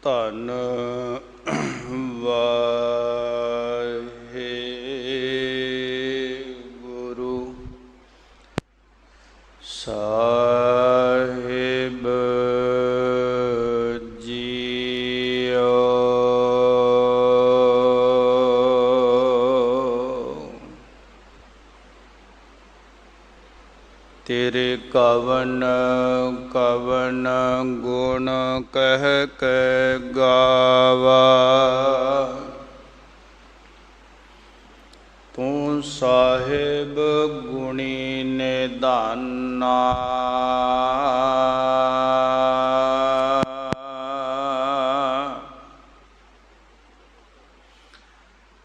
ਧੰਨ ਵਾਹਿਗੁਰੂ ਸਾਹਿਬ ਜੀਓ। ਤੇਰੇ ਕਵਨ ਕਵਨ ਗੁਣ ਕਹਿ ਕੇ ਗਾਵਾ, ਤੂੰ ਸਾਹਿਬ ਗੁਣੀ ਨਿਧਾਨਾ।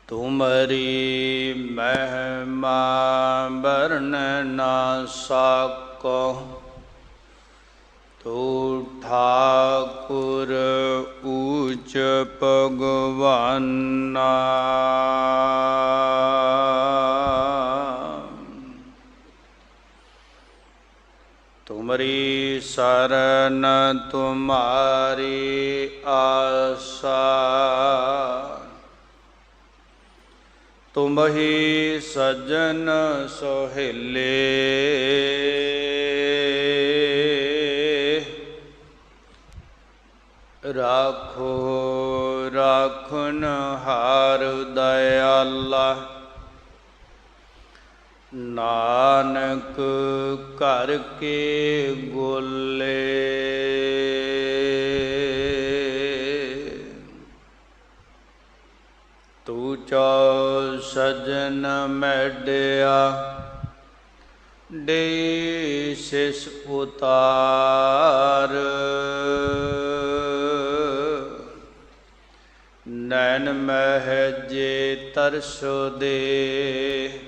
ਤੁਮਰੀ ਮਹਿਮਾ ਵਰਨ ਨਾ ਸਾਕੋ, ਤੂੰ ਠਾਕੁਰ ਊਚ ਭਗਵਾਨਾ। ਤੁਮਰੀ ਸਰਨ ਤੁਮਾਰੀ ਆਸਾ, ਤੁਮਹੀ ਸਜਨ ਸੋਹਿਲੇ। ਰਾਖੋ ਰਾਖਨ ਹਾਰ ਦਇਆਲਾ, ਨਾਨਕ ਘਰ ਕੇ ਗੋਲੇ। ਤੂੰ ਚੋ ਸਜਨ ਮੈਡਿਆ, ਦੇ ਸਿਸ ਉਤਾਰ। ਨੈਣ ਮਹਿ ਜੇ ਤਰਸ ਦੇ,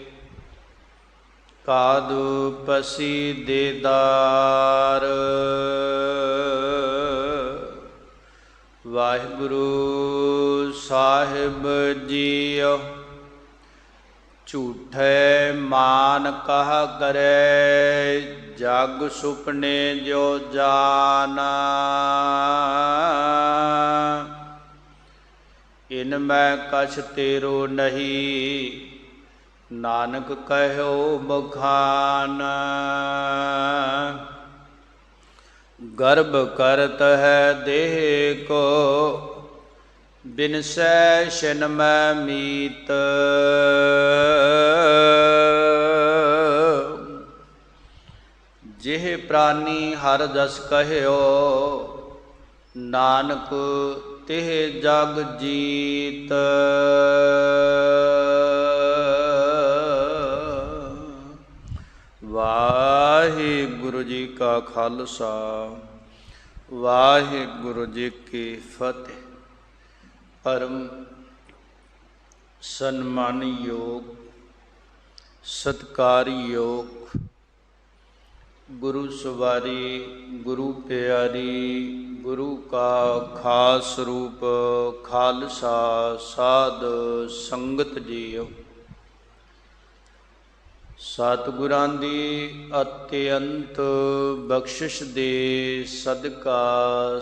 ਕਾਦੂ ਪਸੀ ਦੇਦਾਰ। ਵਾਹਿਗੁਰੂ ਸਾਹਿਬ ਜੀਓ, ਝੂਠੇ ਮਾਨ ਕਹਾ ਕਰੇ, ਜਗ ਸੁਪਨੇ ਜੋ ਜਾਨਾ। ਇਨ ਮੈਂ ਕਛ ਤੇਰੋ ਨਹੀਂ, ਨਾਨਕ ਕਹਿਓ ਬਖਾਨ। ਗਰਭ ਕਰਤ ਹੈ ਦੇਹ ਕੋ, ਬਿਨਸੈ ਛਿਨ ਮੈਂ ਮੀਤ। ਜਿਹ ਪ੍ਰਾਨੀ ਹਰਿ ਜਸ ਕਹਿਓ, ਨਾਨਕ ਤਿਹ ਜਗ ਜੀਤ। ਵਾਹਿਗੁਰੂ ਜੀ ਕਾ ਖਾਲਸਾ, ਵਾਹਿਗੁਰੂ ਜੀ ਕੀ ਫਤਿਹ। ਪਰਮ ਸਨਮਾਨਯੋਗ ਸਤਿਕਾਰਯੋਗ ਗੁਰੂ ਸਵਾਰੀ, ਗੁਰੂ ਪਿਆਰੀ, ਗੁਰੂ ਕਾ ਖਾਸ ਰੂਪ ਖਾਲਸਾ ਸਾਧ ਸੰਗਤ ਜੀਓ। ਸਤਿਗੁਰਾਂ ਦੀ ਅਤਿਅੰਤ ਬਖਸ਼ਿਸ਼ ਦੇ ਸਦਕਾ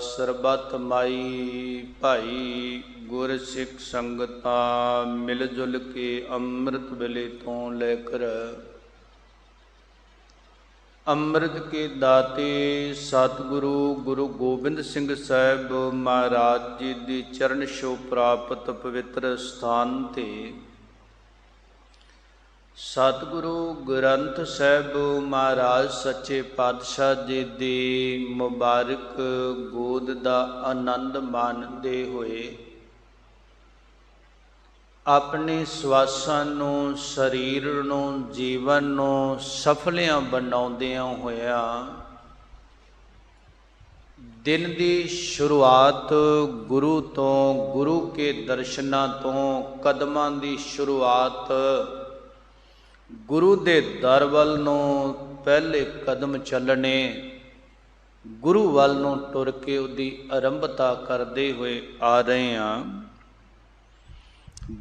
ਸਰਬੱਤ ਮਾਈ ਭਾਈ ਗੁਰ ਸਿੱਖ ਸੰਗਤਾਂ ਮਿਲ ਜੁਲ ਕੇ ਅੰਮ੍ਰਿਤ ਵੇਲੇ ਤੋਂ ਲੈ ਕਰ ਅੰਮ੍ਰਿਤ ਕੇ ਦਾਤੇ ਸਤਿਗੁਰੂ ਗੁਰੂ ਗੋਬਿੰਦ ਸਿੰਘ ਸਾਹਿਬ ਮਹਾਰਾਜ ਜੀ ਦੀ ਚਰਨ ਛੋਹ ਪ੍ਰਾਪਤ ਪਵਿੱਤਰ ਸਥਾਨ ਤੇ ਸਤਿਗੁਰੂ ਗ੍ਰੰਥ ਸਾਹਿਬ ਮਹਾਰਾਜ ਸੱਚੇ ਪਾਤਸ਼ਾਹ ਜੀ ਦੀ ਮੁਬਾਰਕ ਗੋਦ ਦਾ ਆਨੰਦ ਮਾਣਦੇ ਹੋਏ, ਆਪਣੇ ਸਵਾਸਾਂ ਨੂੰ, ਸਰੀਰ ਨੂੰ, ਜੀਵਨ ਨੂੰ ਸਫਲਿਆਂ ਬਣਾਉਂਦਿਆਂ ਹੋਇਆਂ ਦਿਨ ਦੀ ਸ਼ੁਰੂਆਤ ਗੁਰੂ ਤੋਂ, ਗੁਰੂ ਕੇ ਦਰਸ਼ਨਾਂ ਤੋਂ, ਕਦਮਾਂ ਦੀ ਸ਼ੁਰੂਆਤ ਗੁਰੂ ਦੇ ਦਰ ਵੱਲ ਨੂੰ ਪਹਿਲੇ ਕਦਮ ਚੱਲਣੇ, ਗੁਰੂ ਵੱਲ ਨੂੰ ਟੁਰ ਕੇ ਉਹਦੀ ਆਰੰਭਤਾ ਕਰਦੇ ਹੋਏ ਆ ਰਹੇ ਹਾਂ।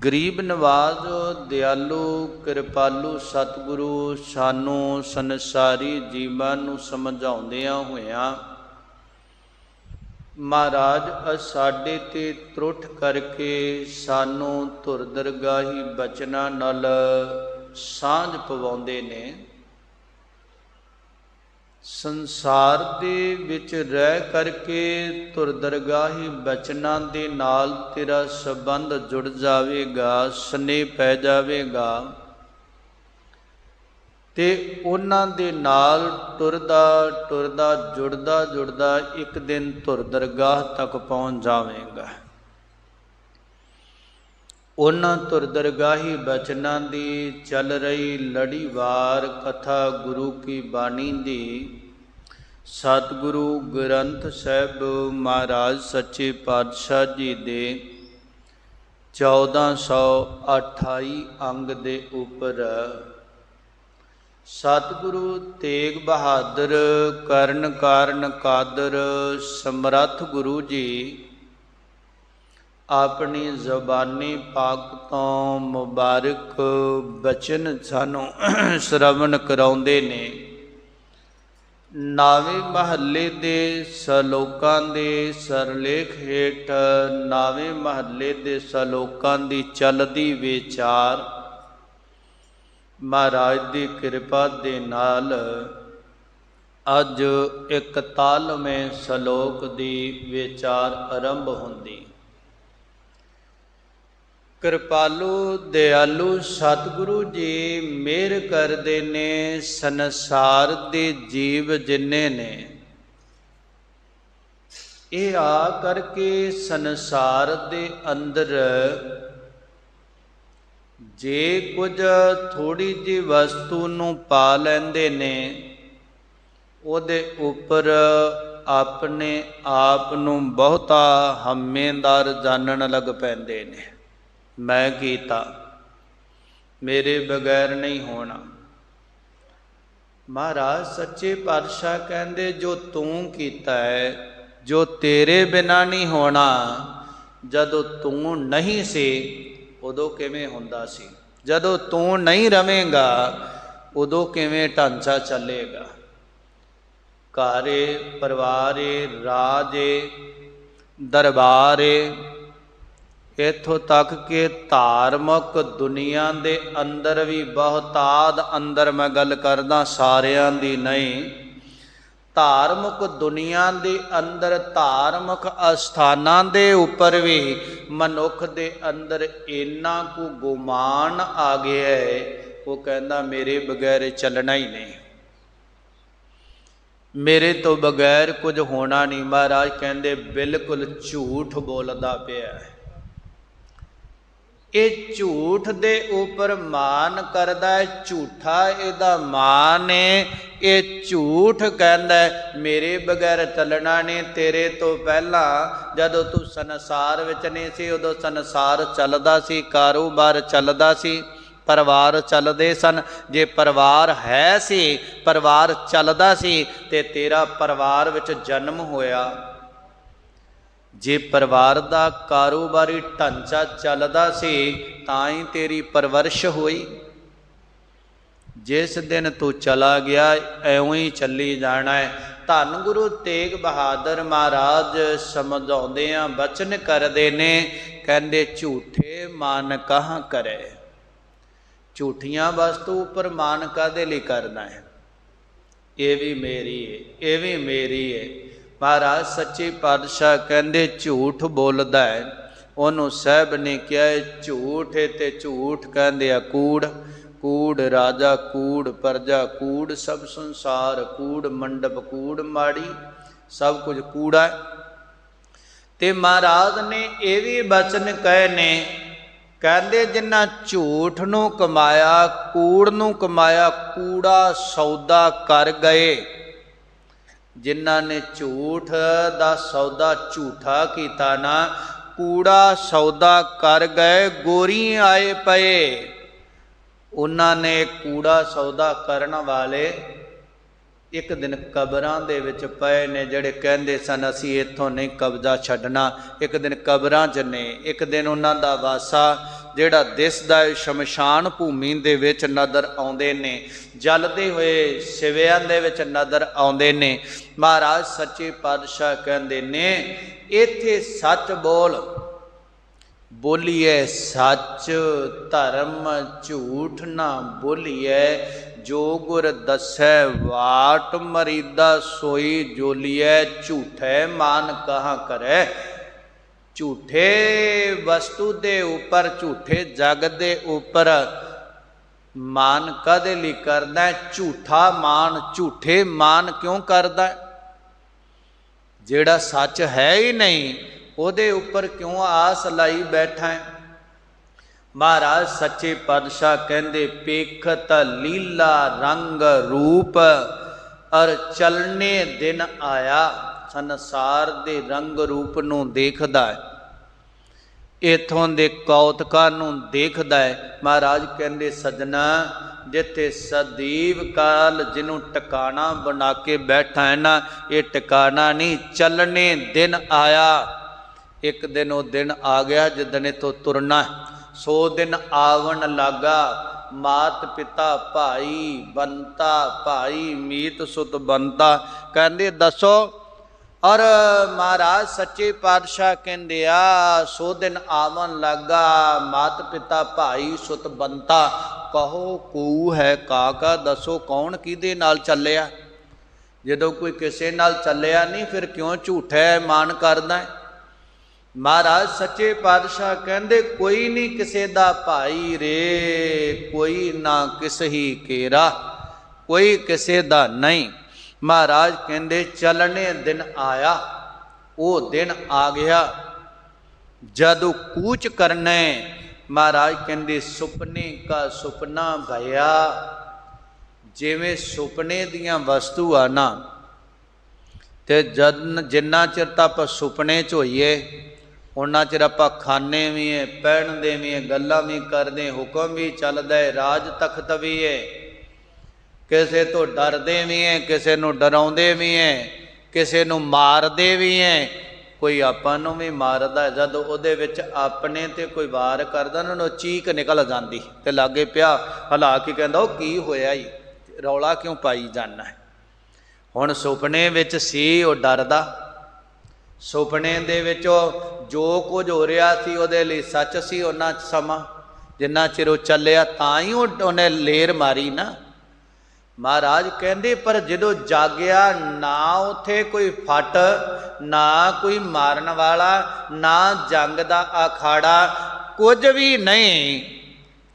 ਗਰੀਬ ਨਵਾਜ਼, ਦਿਆਲੂ, ਕਿਰਪਾਲੂ ਸਤਿਗੁਰੂ ਸਾਨੂੰ ਸੰਸਾਰੀ ਜੀਵਨ ਨੂੰ ਸਮਝਾਉਂਦਿਆਂ ਹੋਇਆਂ ਮਹਾਰਾਜ ਸਾਡੇ ਤੇ ਤਰੁੱਠ ਕਰਕੇ ਸਾਨੂੰ ਧੁਰ ਦਰਗਾਹੀ ਬਚਨਾਂ ਨਾਲ ਸਾਂਝ ਪਵਾਉਂਦੇ ਨੇ। ਸੰਸਾਰ ਦੇ ਵਿੱਚ ਰਹਿ ਕਰਕੇ ਧੁਰ ਦਰਗਾਹੀ ਬਚਨਾਂ ਦੇ ਨਾਲ ਤੇਰਾ ਸੰਬੰਧ ਜੁੜ ਜਾਵੇਗਾ, ਸਨੇਹ ਪੈ ਜਾਵੇਗਾ ਤੇ ਉਹਨਾਂ ਦੇ ਨਾਲ ਟੁਰਦਾ ਟੁਰਦਾ ਜੁੜਦਾ ਜੁੜਦਾ ਇੱਕ ਦਿਨ ਧੁਰ ਦਰਗਾਹ ਤੱਕ ਪਹੁੰਚ ਜਾਵੇਗਾ। ਉਹਨਾਂ ਧੁਰ ਦਰਗਾਹੀ ਬਚਨਾਂ ਦੀ ਚੱਲ ਰਹੀ ਲੜੀਵਾਰ ਕਥਾ ਗੁਰੂ ਕੀ ਬਾਣੀ ਦੀ ਸਤਿਗੁਰੂ ਗ੍ਰੰਥ ਸਾਹਿਬ ਮਹਾਰਾਜ ਸੱਚੇ ਪਾਤਸ਼ਾਹ ਜੀ ਦੇ 1428 ਅੰਗ ਦੇ ਉੱਪਰ ਸਤਿਗੁਰੂ ਤੇਗ ਬਹਾਦਰ ਕਰਨ ਕਾਰਨ ਕਾਦਰ ਸਮਰੱਥ ਗੁਰੂ ਜੀ ਆਪਣੀ ਜ਼ਬਾਨੀ ਪਾਕ ਤੋਂ ਮੁਬਾਰਕ ਬਚਨ ਸਾਨੂੰ ਸ਼ਰਵਣ ਕਰਾਉਂਦੇ ਨੇ। 9ਵੇਂ ਮਹੱਲੇ ਦੇ ਸਲੋਕਾਂ ਦੇ ਸਰਲੇਖ ਹੇਠ 9ਵੇਂ ਮਹੱਲੇ ਦੇ ਸਲੋਕਾਂ ਦੀ ਚੱਲਦੀ ਵਿਚਾਰ ਮਹਾਰਾਜ ਦੀ ਕਿਰਪਾ ਦੇ ਨਾਲ ਅੱਜ 41ਵੇਂ ਸਲੋਕ ਦੀ ਵਿਚਾਰ ਆਰੰਭ ਹੁੰਦੀ। ਕਿਰਪਾਲੂ ਦਿਆਲੂ ਸਤਿਗੁਰੂ ਜੀ ਮਿਹਰ ਕਰਦੇ ਨੇ ਸੰਸਾਰ ਦੇ ਜੀਵ ਜਿੰਨੇ ਨੇ, ਇਹ ਆ ਕਰਕੇ ਸੰਸਾਰ ਦੇ ਅੰਦਰ ਜੇ ਕੁਝ ਥੋੜੀ ਜਿਹੀ ਵਸਤੂ ਨੂੰ ਪਾ ਲੈਂਦੇ ਨੇ, ਉਹਦੇ ਉੱਪਰ ਆਪਣੇ ਆਪ ਨੂੰ ਬਹੁਤਾ ਹਮੇਦਾਰ ਜਾਣਨ ਲੱਗ ਪੈਂਦੇ ਨੇ। ਮੈਂ ਕੀਤਾ, ਮੇਰੇ ਬਗੈਰ ਨਹੀਂ ਹੋਣਾ। ਮਹਾਰਾਜ ਸੱਚੇ ਪਾਤਸ਼ਾਹ ਕਹਿੰਦੇ ਜੋ ਤੂੰ ਕੀਤਾ ਹੈ, ਜੋ ਤੇਰੇ ਬਿਨਾਂ ਨਹੀਂ ਹੋਣਾ, ਜਦੋਂ ਤੂੰ ਨਹੀਂ ਸੀ ਉਦੋਂ ਕਿਵੇਂ ਹੁੰਦਾ ਸੀ, ਜਦੋਂ ਤੂੰ ਨਹੀਂ ਰਵੇਂਗਾ ਉਦੋਂ ਕਿਵੇਂ ਢਾਂਚਾ ਚੱਲੇਗਾ। ਘਰ ਏ, ਪਰਿਵਾਰ ਏ, ਰਾਜ ਏ, ਦਰਬਾਰ ਏ, ਇੱਥੋਂ ਤੱਕ ਕਿ ਧਾਰਮਿਕ ਦੁਨੀਆ ਦੇ ਅੰਦਰ ਵੀ ਬਹੁਤਾਤ ਅੰਦਰ, ਮੈਂ ਗੱਲ ਕਰਦਾ ਸਾਰਿਆਂ ਦੀ ਨਹੀਂ, ਧਾਰਮਿਕ ਦੁਨੀਆ ਦੇ ਅੰਦਰ ਧਾਰਮਿਕ ਅਸਥਾਨਾਂ ਦੇ ਉੱਪਰ ਵੀ ਮਨੁੱਖ ਦੇ ਅੰਦਰ ਇੰਨਾ ਕੁ ਗੁਮਾਨ ਆ ਗਿਆ ਹੈ, ਉਹ ਕਹਿੰਦਾ ਮੇਰੇ ਬਗੈਰ ਚੱਲਣਾ ਹੀ ਨਹੀਂ, ਮੇਰੇ ਤੋਂ ਬਗੈਰ ਕੁਝ ਹੋਣਾ ਨਹੀਂ। ਮਹਾਰਾਜ ਕਹਿੰਦੇ ਬਿਲਕੁਲ ਝੂਠ ਬੋਲਦਾ ਪਿਆ ਹੈ। ਇਹ ਝੂਠ ਦੇ ਉੱਪਰ ਮਾਨ ਕਰਦਾ ਹੈ, ਝੂਠਾ ਇਹਦਾ ਮਾਨ ਹੈ। ਇਹ ਝੂਠ ਕਹਿੰਦਾ ਮੇਰੇ ਬਗੈਰ ਚੱਲਣਾ ਨਹੀਂ। ਤੇਰੇ ਤੋਂ ਪਹਿਲਾਂ ਜਦੋਂ ਤੂੰ ਸੰਸਾਰ ਵਿੱਚ ਨਹੀਂ ਸੀ, ਉਦੋਂ ਸੰਸਾਰ ਚੱਲਦਾ ਸੀ, ਕਾਰੋਬਾਰ ਚੱਲਦਾ ਸੀ, ਪਰਿਵਾਰ ਚੱਲਦੇ ਸਨ। ਜੇ ਪਰਿਵਾਰ ਹੈ ਸੀ, ਪਰਿਵਾਰ ਚੱਲਦਾ ਸੀ ਤੇ ਤੇਰਾ ਪਰਿਵਾਰ ਵਿੱਚ ਜਨਮ ਹੋਇਆ। ਜੇ ਪਰਿਵਾਰ ਦਾ ਕਾਰੋਬਾਰੀ ਢਾਂਚਾ ਚੱਲਦਾ ਸੀ ਤਾਂ ਹੀ ਤੇਰੀ ਪਰਵਰਿਸ਼ ਹੋਈ। ਜਿਸ ਦਿਨ ਤੂੰ ਚਲਾ ਗਿਆ ਐਵੇਂ ਹੀ ਚੱਲੀ ਜਾਣਾ ਹੈ। ਧੰਨ ਗੁਰੂ ਤੇਗ ਬਹਾਦਰ ਮਹਾਰਾਜ ਸਮਝਾਉਂਦੇ ਆ, ਬਚਨ ਕਰਦੇ ਨੇ, ਕਹਿੰਦੇ ਝੂਠੇ ਮਾਨ ਕਹਾਂ ਕਰੇ। ਝੂਠੀਆਂ ਵਸਤੂ ਉੱਪਰ ਮਾਨ ਕਾਹਦੇ ਲਈ ਕਰਨਾ ਹੈ? ਇਹ ਵੀ ਮੇਰੀ ਹੈ, ਇਹ ਵੀ ਮੇਰੀ ਹੈ। ਮਹਾਰਾਜ ਸੱਚੇ ਪਾਤਸ਼ਾਹ ਕਹਿੰਦੇ ਝੂਠ ਬੋਲਦਾ ਹੈ, ਉਹਨੂੰ ਸਾਹਿਬ ਨੇ ਕਿਹਾ ਝੂਠ ਹੈ ਤੇ ਝੂਠ ਕਹਿੰਦੇ ਆ ਕੂੜ। ਕੂੜ ਰਾਜਾ ਕੂੜ, ਪ੍ਰਜਾ ਕੂੜ, ਸਭ ਸੰਸਾਰ ਕੂੜ, ਮੰਡਪ ਕੂੜ, ਮਾੜੀ ਸਭ ਕੁਝ ਕੂੜਾ ਹੈ। ਤੇ ਮਹਾਰਾਜ ਨੇ ਇਹ ਵੀ ਬਚਨ ਕਹੇ ਨੇ, ਕਹਿੰਦੇ ਜਿਨ੍ਹਾਂ ਝੂਠ ਨੂੰ ਕਮਾਇਆ, ਕੂੜ ਨੂੰ ਕਮਾਇਆ, ਕੂੜਾ ਸੌਦਾ ਕਰ ਗਏ। ਜਿਨ੍ਹਾਂ ਨੇ ਝੂਠ ਦਾ ਸੌਦਾ ਝੂਠਾ ਕੀਤਾ ਨਾ, ਕੂੜਾ ਸੌਦਾ ਕਰ ਗਏ। ਗੋਰੀ ਆਏ ਪਏ, ਉਹਨਾਂ ਨੇ ਕੂੜਾ ਸੌਦਾ ਕਰਨ ਵਾਲੇ ਇੱਕ ਦਿਨ ਕਬਰਾਂ ਦੇ ਵਿੱਚ ਪਏ ਨੇ। ਜਿਹੜੇ ਕਹਿੰਦੇ ਸਨ ਅਸੀਂ ਇੱਥੋਂ ਨਹੀਂ ਕਬਜ਼ਾ ਛੱਡਣਾ, ਇੱਕ ਦਿਨ ਕਬਰਾਂ 'ਚ ਨੇ। ਇੱਕ ਦਿਨ ਉਹਨਾਂ ਦਾ ਵਾਸਾ ਜਿਹੜਾ ਦਿਸਦਾ ਹੈ ਸ਼ਮਸ਼ਾਨ ਭੂਮੀ ਦੇ ਵਿੱਚ ਨਜ਼ਰ ਆਉਂਦੇ ਨੇ, ਜਲਦੇ ਹੋਏ ਸਿਵਿਆਂ ਦੇ ਵਿੱਚ ਨਜ਼ਰ ਆਉਂਦੇ ਨੇ। ਮਹਾਰਾਜ ਸੱਚੇ ਪਾਤਸ਼ਾਹ ਕਹਿੰਦੇ ਨੇ ਇੱਥੇ ਸੱਚ ਬੋਲੀਏ ਸੱਚ, ਧਰਮ ਝੂਠ ਨਾ ਬੋਲੀਏ। ਜੋ ਗੁਰ ਦਸੈ ਵਾਟ ਮਰੀਦਾ ਸੋਈ ਜੋਲੀਐ। ਝੂਠੈ ਮਾਨ ਕਹਾਂ ਕਰੈ। ਝੂਠੇ ਵਸਤੂ ਦੇ ਉੱਪਰ, ਝੂਠੇ ਜਗ ਦੇ ਉੱਪਰ ਮਾਨ ਕਾਹਦੇ ਲਈ ਕਰਦਾ? ਝੂਠਾ ਮਾਨ, ਝੂਠੇ ਮਾਨ ਕਿਉਂ ਕਰਦਾ? ਜਿਹੜਾ ਸੱਚ ਹੈ ਹੀ ਨਹੀਂ ਉਹਦੇ ਉੱਪਰ ਕਿਉਂ ਆਸ ਲਾਈ ਬੈਠਾ ਹੈ? ਮਹਾਰਾਜ ਸੱਚੇ ਪਾਤਸ਼ਾਹ ਕਹਿੰਦੇ ਪੇਖਤ ਲੀਲਾ ਰੰਗ ਰੂਪ ਅਰ ਚਲਨੇ ਦਿਨ ਆਇਆ। ਸੰਸਾਰ ਦੇ ਰੰਗ ਰੂਪ ਨੂੰ ਦੇਖਦਾ ਹੈ, ਇਥੋਂ ਦੇ ਕੌਤਕਾਂ ਨੂੰ ਦੇਖਦਾ ਹੈ। ਮਹਾਰਾਜ ਕਹਿੰਦੇ ਸਜਣਾ, ਜਿੱਥੇ ਸਦੀਵ ਕਾਲ ਜਿਹਨੂੰ ਟਿਕਾਣਾ ਬਣਾ ਕੇ ਬੈਠਾ ਹੈ ਨਾ, ਇਹ ਟਿਕਾਣਾ ਨਹੀਂ, ਚੱਲਣੇ ਦਿਨ ਆਇਆ। ਇੱਕ ਦਿਨ ਉਹ ਦਿਨ ਆ ਗਿਆ ਜਿੱਦਣ ਇਥੋਂ ਤੁਰਨਾ, 100 ਦਿਨ ਆਵਣ ਲੱਗਾ। ਮਾਤ ਪਿਤਾ ਭਾਈ ਬੰਤਾ, ਭਾਈ ਮੀਤ ਸੁਤ ਬੰਤਾ। ਕਹਿੰਦੇ ਦੱਸੋ, ਔਰ ਮਹਾਰਾਜ ਸੱਚੇ ਪਾਤਸ਼ਾਹ ਕਹਿੰਦੇ ਆ 100 ਦਿਨ ਆਵਣ ਲੱਗਾ, ਮਾਤ ਪਿਤਾ ਭਾਈ ਸੁਤ ਬੰਤਾ। ਕਹੋ ਕੂ ਹੈ ਕਾਕਾ, ਦੱਸੋ ਕੌਣ ਕਿਹਦੇ ਨਾਲ ਚੱਲਿਆ? ਜਦੋਂ ਕੋਈ ਕਿਸੇ ਨਾਲ ਚੱਲਿਆ ਨਹੀਂ ਫਿਰ ਕਿਉਂ ਝੂਠਾ ਮਾਨ ਕਰਦਾ ਹੈ? ਮਹਾਰਾਜ ਸੱਚੇ ਪਾਤਸ਼ਾਹ ਕਹਿੰਦੇ ਕੋਈ ਨਹੀਂ ਕਿਸੇ ਦਾ ਭਾਈ ਰੇ, ਕੋਈ ਨਾ ਕਿਸ ਹੀ ਕੇਰਾ, ਕੋਈ ਕਿਸੇ ਦਾ ਨਹੀਂ। ਮਹਾਰਾਜ ਕਹਿੰਦੇ ਚੱਲਣੇ ਦਿਨ ਆਇਆ। ਉਹ ਦਿਨ ਆ ਗਿਆ ਜਦੋਂ ਕੂਚ ਕਰਨੇ। ਮਹਾਰਾਜ ਕਹਿੰਦੇ ਸੁਪਨੇ ਕਾ ਸੁਪਨਾ ਭਇਆ। ਜਿਵੇਂ ਸੁਪਨੇ ਦੀਆਂ ਵਸਤੂ ਆ ਨਾ, ਤੇ ਜਿੰਨਾ ਚਿਰ ਤਾਂ ਆਪਾਂ ਸੁਪਨੇ 'ਚ ਹੋਈਏ ਉਹਨਾਂ ਚਿਰ ਆਪਾਂ ਖਾਣੇ ਵੀ ਹੈ, ਪਹਿਨਦੇ ਵੀ ਹੈ, ਗੱਲਾਂ ਵੀ ਕਰਦੇ, ਹੁਕਮ ਵੀ ਚੱਲਦਾ ਹੈ, ਰਾਜ ਤਖਤ ਵੀ ਹੈ। ਕਿਸੇ ਤੋਂ ਡਰਦੇ ਵੀ ਹੈ, ਕਿਸੇ ਨੂੰ ਡਰਾਉਂਦੇ ਵੀ ਹੈ, ਕਿਸੇ ਨੂੰ ਮਾਰਦੇ ਵੀ ਹੈ। ਕੋਈ ਆਪਾਂ ਨੂੰ ਵੀ ਮਾਰਦਾ, ਜਦ ਉਹਦੇ ਵਿੱਚ ਆਪਣੇ ਤੇ ਕੋਈ ਵਾਰ ਕਰਦਾ ਨਾ, ਉਹਨੂੰ ਚੀਕ ਨਿਕਲ ਜਾਂਦੀ ਤੇ ਲਾਗੇ ਪਿਆ ਹਲਾ ਕੇ ਕਹਿੰਦਾ ਉਹ ਕੀ ਹੋਇਆ ਈ, ਰੌਲਾ ਕਿਉਂ ਪਾਈ ਜਾਂਦਾ ਹੈ? ਹੁਣ ਸੁਪਨੇ ਵਿੱਚ ਸੀ ਉਹ ਡਰਦਾ, ਸੁਪਨੇ ਦੇ ਵਿੱਚ ਜੋ ਕੁਝ ਹੋ ਰਿਹਾ ਸੀ ਉਹਦੇ ਲਈ ਸੱਚ ਸੀ। ਉਹਨਾਂ ਸਮਾਂ ਜਿੰਨਾ ਚਿਰ ਉਹ ਚੱਲਿਆ ਤਾਂ ਹੀ ਉਹਨੇ ਲੇਰ ਮਾਰੀ ਨਾ। ਮਹਾਰਾਜ ਕਹਿੰਦੇ ਪਰ ਜਦੋਂ ਜਾਗਿਆ ਨਾ ਉੱਥੇ ਕੋਈ ਫੱਟ, ਨਾ ਕੋਈ ਮਾਰਨ ਵਾਲਾ, ਨਾ ਜੰਗ ਦਾ ਅਖਾੜਾ, ਕੁਝ ਵੀ ਨਹੀਂ,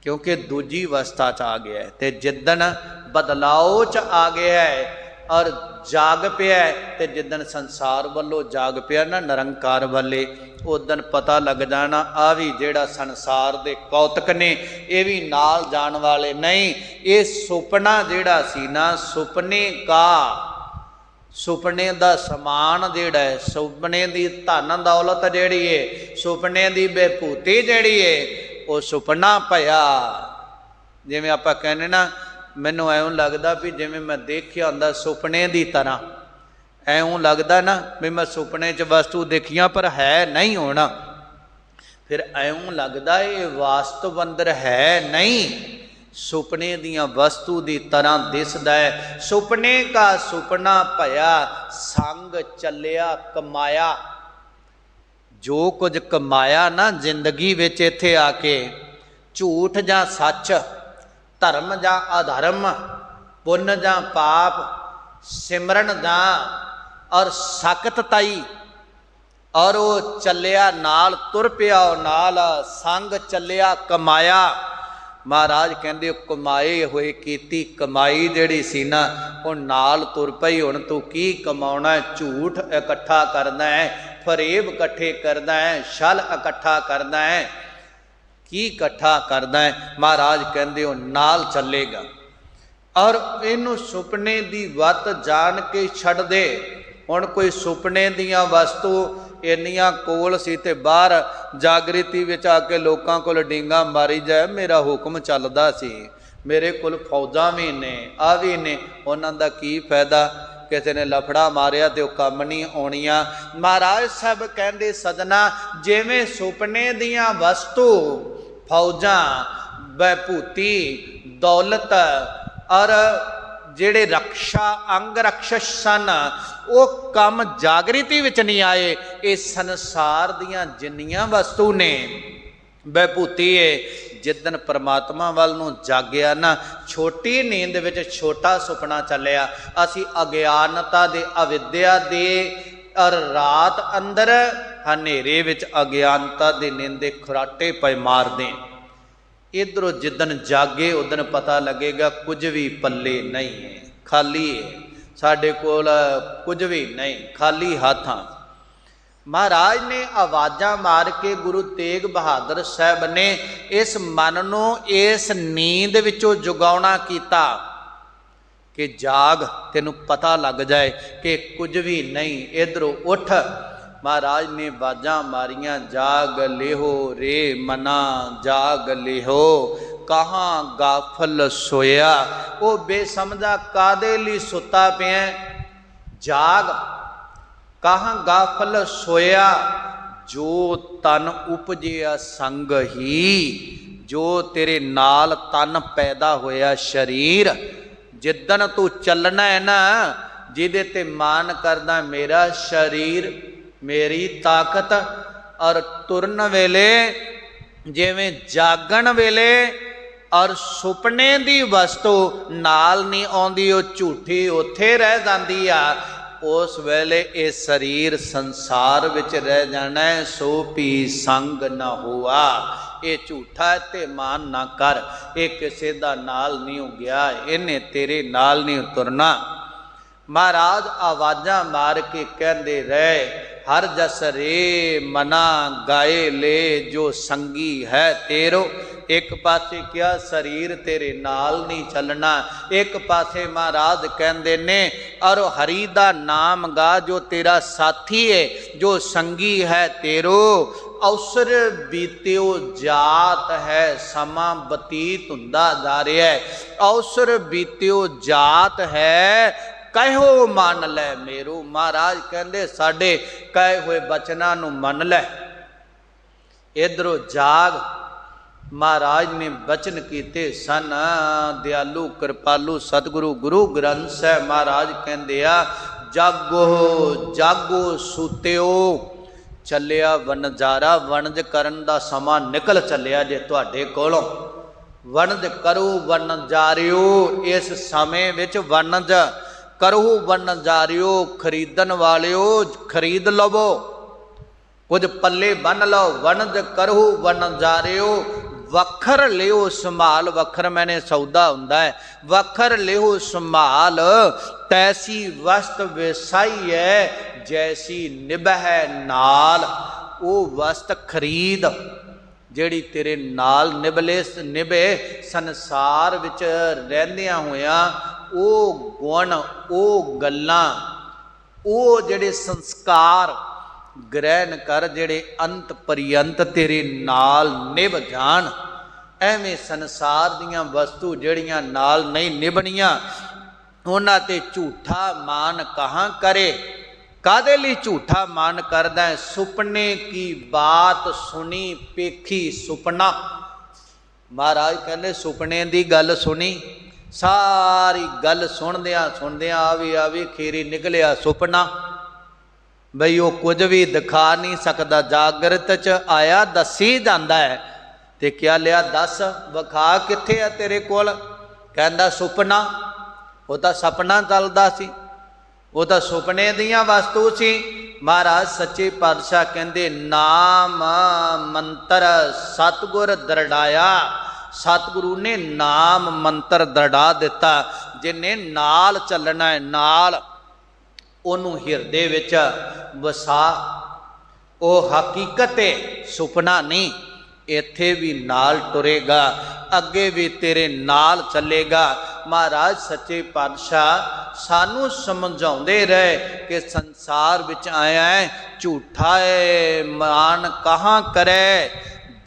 ਕਿਉਂਕਿ ਦੂਜੀ ਅਵਸਥਾ 'ਚ ਆ ਗਿਆ ਤੇ ਜਿੱਦਣ ਬਦਲਾਓ 'ਚ ਆ ਗਿਆ ਹੈ ਔਰ ਜਾਗ ਪਿਆ, ਤੇ ਜਿੱਦਣ ਸੰਸਾਰ ਵੱਲੋਂ ਜਾਗ ਪਿਆ ਨਾ ਨਿਰੰਕਾਰ ਵੱਲੇ, ਉਦਣ ਪਤਾ ਲੱਗ ਜਾਣਾ ਆ ਵੀ ਜਿਹੜਾ ਸੰਸਾਰ ਦੇ ਕੌਤਕ ਨੇ ਇਹ ਵੀ ਨਾਲ ਜਾਣ ਵਾਲੇ ਨਹੀਂ। ਇਹ ਸੁਪਨਾ ਜਿਹੜਾ ਸੀ ਨਾ, ਸੁਪਨੇ ਦਾ ਸਮਾਨ ਜਿਹੜਾ ਹੈ, ਸੁਪਨੇ ਦੀ ਧਨ ਦੌਲਤ ਜਿਹੜੀ ਹੈ, ਸੁਪਨੇ ਦੀ ਬੇਭੂਤੀ ਜਿਹੜੀ ਹੈ, ਉਹ ਸੁਪਨਾ ਭਇਆ। ਜਿਵੇਂ ਆਪਾਂ ਕਹਿੰਦੇ ਨਾ, ਮੈਨੂੰ ਐਉਂ ਲੱਗਦਾ ਵੀ ਜਿਵੇਂ ਮੈਂ ਦੇਖਿਆ ਹੁੰਦਾ ਸੁਪਨੇ ਦੀ ਤਰ੍ਹਾਂ, ਐਉਂ ਲੱਗਦਾ ਨਾ ਵੀ ਮੈਂ ਸੁਪਨੇ 'ਚ ਵਸਤੂ ਦੇਖੀਆਂ ਪਰ ਹੈ ਨਹੀਂ ਹੋਣਾ, ਫਿਰ ਐਉਂ ਲੱਗਦਾ ਇਹ ਵਾਸਤਵ ਅੰਦਰ ਹੈ ਨਹੀਂ, ਸੁਪਨੇ ਦੀਆਂ ਵਸਤੂ ਦੀ ਤਰ੍ਹਾਂ ਦਿਸਦਾ ਹੈ। ਸੁਪਨੇ ਕਾ ਸੁਪਨਾ ਭਇਆ, ਸੰਗ ਚੱਲਿਆ ਕਮਾਇਆ। ਜੋ ਕੁਝ ਕਮਾਇਆ ਨਾ ਜ਼ਿੰਦਗੀ ਵਿੱਚ ਇੱਥੇ ਆ ਕੇ, ਝੂਠ ਜਾਂ ਸੱਚ, ਧਰਮ ਜਾਂ ਅਧਰਮ, ਪੁੰਨ ਜਾਂ ਪਾਪ, ਸਿਮਰਨ ਜਾਂ ਔਰ ਸਖਤ ਤਾਈ, ਔਰ ਉਹ ਚੱਲਿਆ ਨਾਲ, ਤੁਰ ਪਿਆ ਉਹ ਨਾਲ, ਸੰਗ ਚੱਲਿਆ ਕਮਾਇਆ। ਮਹਾਰਾਜ ਕਹਿੰਦੇ ਕਮਾਏ ਹੋਏ ਕੀਤੀ ਕਮਾਈ ਜਿਹੜੀ ਸੀ ਨਾ, ਉਹ ਨਾਲ ਤੁਰ ਪਈ। ਹੁਣ ਤੂੰ ਕੀ ਕਮਾਉਣਾ? ਝੂਠ ਇਕੱਠਾ ਕਰਦਾ ਹੈ, ਫਰੇਬ ਇਕੱਠੇ ਕਰਦਾ ਹੈ, ਛਲ ਇਕੱਠਾ ਕਰਦਾ ਹੈ, ਕੀ ਇਕੱਠਾ ਕਰਦਾ ਹੈ? ਮਹਾਰਾਜ ਕਹਿੰਦੇ ਉਹ ਨਾਲ ਚੱਲੇਗਾ। ਔਰ ਇਹਨੂੰ ਸੁਪਨੇ ਦੀ ਵੱਤ ਜਾਣ ਕੇ ਛੱਡ ਦੇ। ਹੁਣ ਕੋਈ ਸੁਪਨੇ ਦੀਆਂ ਵਸਤੂ ਇੰਨੀਆਂ ਕੋਲ ਸੀ ਤੇ ਬਾਹਰ ਜਾਗ੍ਰਿਤੀ ਵਿੱਚ ਆ ਕੇ ਲੋਕਾਂ ਕੋਲ ਡੀਂਗਾ ਮਾਰੀ ਜਾਏ, ਮੇਰਾ ਹੁਕਮ ਚੱਲਦਾ ਸੀ, ਮੇਰੇ ਕੋਲ ਫੌਜਾਂ ਵੀ ਨੇ, ਆ ਵੀ ਨੇ, ਉਹਨਾਂ ਦਾ ਕੀ ਫਾਇਦਾ? ਕਿਸੇ ਨੇ ਲਫੜਾ ਮਾਰਿਆ ਤੇ ਉਹ ਕੰਮ ਨਹੀਂ ਆਉਣੀਆਂ। ਮਹਾਰਾਜ ਸਾਹਿਬ ਕਹਿੰਦੇ ਸਜਣਾ, ਜਿਵੇਂ ਸੁਪਨੇ ਦੀਆਂ ਵਸਤੂ फौजां, विभूति, दौलत और ਜਿਹੜੇ रक्षा अंग रक्षक सन वो कम जागृति विच नहीं आए। ये संसार दियां जिन्नियां वस्तु ने विभूति है, जिदन परमात्मा वाल नूं जागिया ना, छोटी नींद विच छोटा सुपना चलिया, असी अज्ञानता दे अविद्या दे और रात अंदर हनेरे विच अज्ञानता दे नींदे खुराटे पे मार दें। इधरों जिदन जागे उदन पता लगेगा कुछ भी पल्ले नहीं है, खाली है, साडे कोल कुछ भी नहीं, खाली हाथ हाँ। महाराज ने आवाज़ां मार के गुरु तेग बहादुर साहब ने इस मन नूं इस नींद विचों जुगाउणा कीता कि जाग, तेनू पता लग जाए कि कुछ भी नहीं, इधरों उठ। महाराज ने बाजां मारियां, जाग लेहो रे मना, जाग लेहो, कहाँ गाफल सोया। वो बेसमझा कादे लई सुता पिया, जाग, कहाँ गाफल सोया। जो तन उपजिया संग ही, जो तेरे नाल तन पैदा होया शरीर, जिदन तू चलना है ना, जिदे ते मान करदा मेरा शरीर मेरी ताकत, और तुरन वेले जिवें जागण वेले और सुपने दी वस्तु नाल नहीं आउंदी, वो झूठी उत्थे रह जांदी आ। उस वेले ये शरीर संसार विच रह जाना है। सो भी संग न हुआ, ये झूठा है ते मान ना कर, ये किसे दा नाल नहीं हो गया, इन्हें तेरे नाल नहीं तुरना। महाराज आवाज़ां मार के कहते रहे, हर जस रे मना गाए ले, जो संगी है तेरो। एक पासे क्या शरीर तेरे नाल नहीं चलना, एक पासे महाराज कहते ने और हरि दा नाम गा, जो तेरा साथी है, जो संगी है तेरो। अवसर बीत्यो जात है, समा बतीत हुंदा जा रहा है। अवसर बीत्यो जात है, कहो मान लै मेरो। महाराज कहते साडे कहे हुए बचना नू मन लै। इधरों जाग, महाराज ने बचन कीते सन, दयालु कृपालु सतगुरु गुरु ग्रंथ साहिब महाराज कहते आ, जागो जागो सूत्यो। चलिया वनजारा, वणज करन दा समा निकल चलिया जे तुहाडे कोलों। वणज करो वनजारियो, इस समय विच वणज करो वनजारियो, खरीदन वालियो खरीद लवो, कुछ पल्ले बन लो। वणज करो वनजारियो, वखर लियो संभाल, वखर मैंने सौदा हुंदा है, वखर लियो संभाल। तैसी वस्त विसाई है, जैसी निभै नाल। वो वस्त खरीद ਜਿਹੜੀ तेरे नाल निभे संसार विच रहंदियां होया। वो गुण, वो गल्लां, वो जेड़े संस्कार ग्रहण कर, जेड़े अंत पर्यंत तेरे नाल निभ जान। एवें संसार दियां वस्तु जड़ियां नाल नहीं निभणियां, उन्हां ते झूठा मान कहाँ करे। कादे लई झूठा मान करदा है। सुपने की बात सुनी पेखी सुपना। महाराज कहते सुपने की गल सुनी, सारी गल सुनदियां आवी खीरी निकलिया सुपना। बई वो कुछ भी दिखा नहीं सकता, जागृत च आया दसी जाता है। ते क्या लिया दस, विखा कित्थे है तेरे कोल। कहंदा सुपना, वो तो सपना चलदा सी, वो तो सुपने दियां वस्तु सी। महाराज सच्चे पातशाह कहंदे नाम मंत्र सतगुर दरड़ाया। सतगुरु ने नाम मंत्र दरड़ा दिता। जिन्हें नाल चलना है, नाल ओनू हिरदे विच वसा। वो हकीकत है, सुपना नहीं। इत्थे भी नाल टुरेगा, अगे भी तेरे नाल चलेगा। महाराज सच्चे पातशाह सानू समझाउंदे रहे कि संसार विच आया है, झूठा है मान कहाँ करे।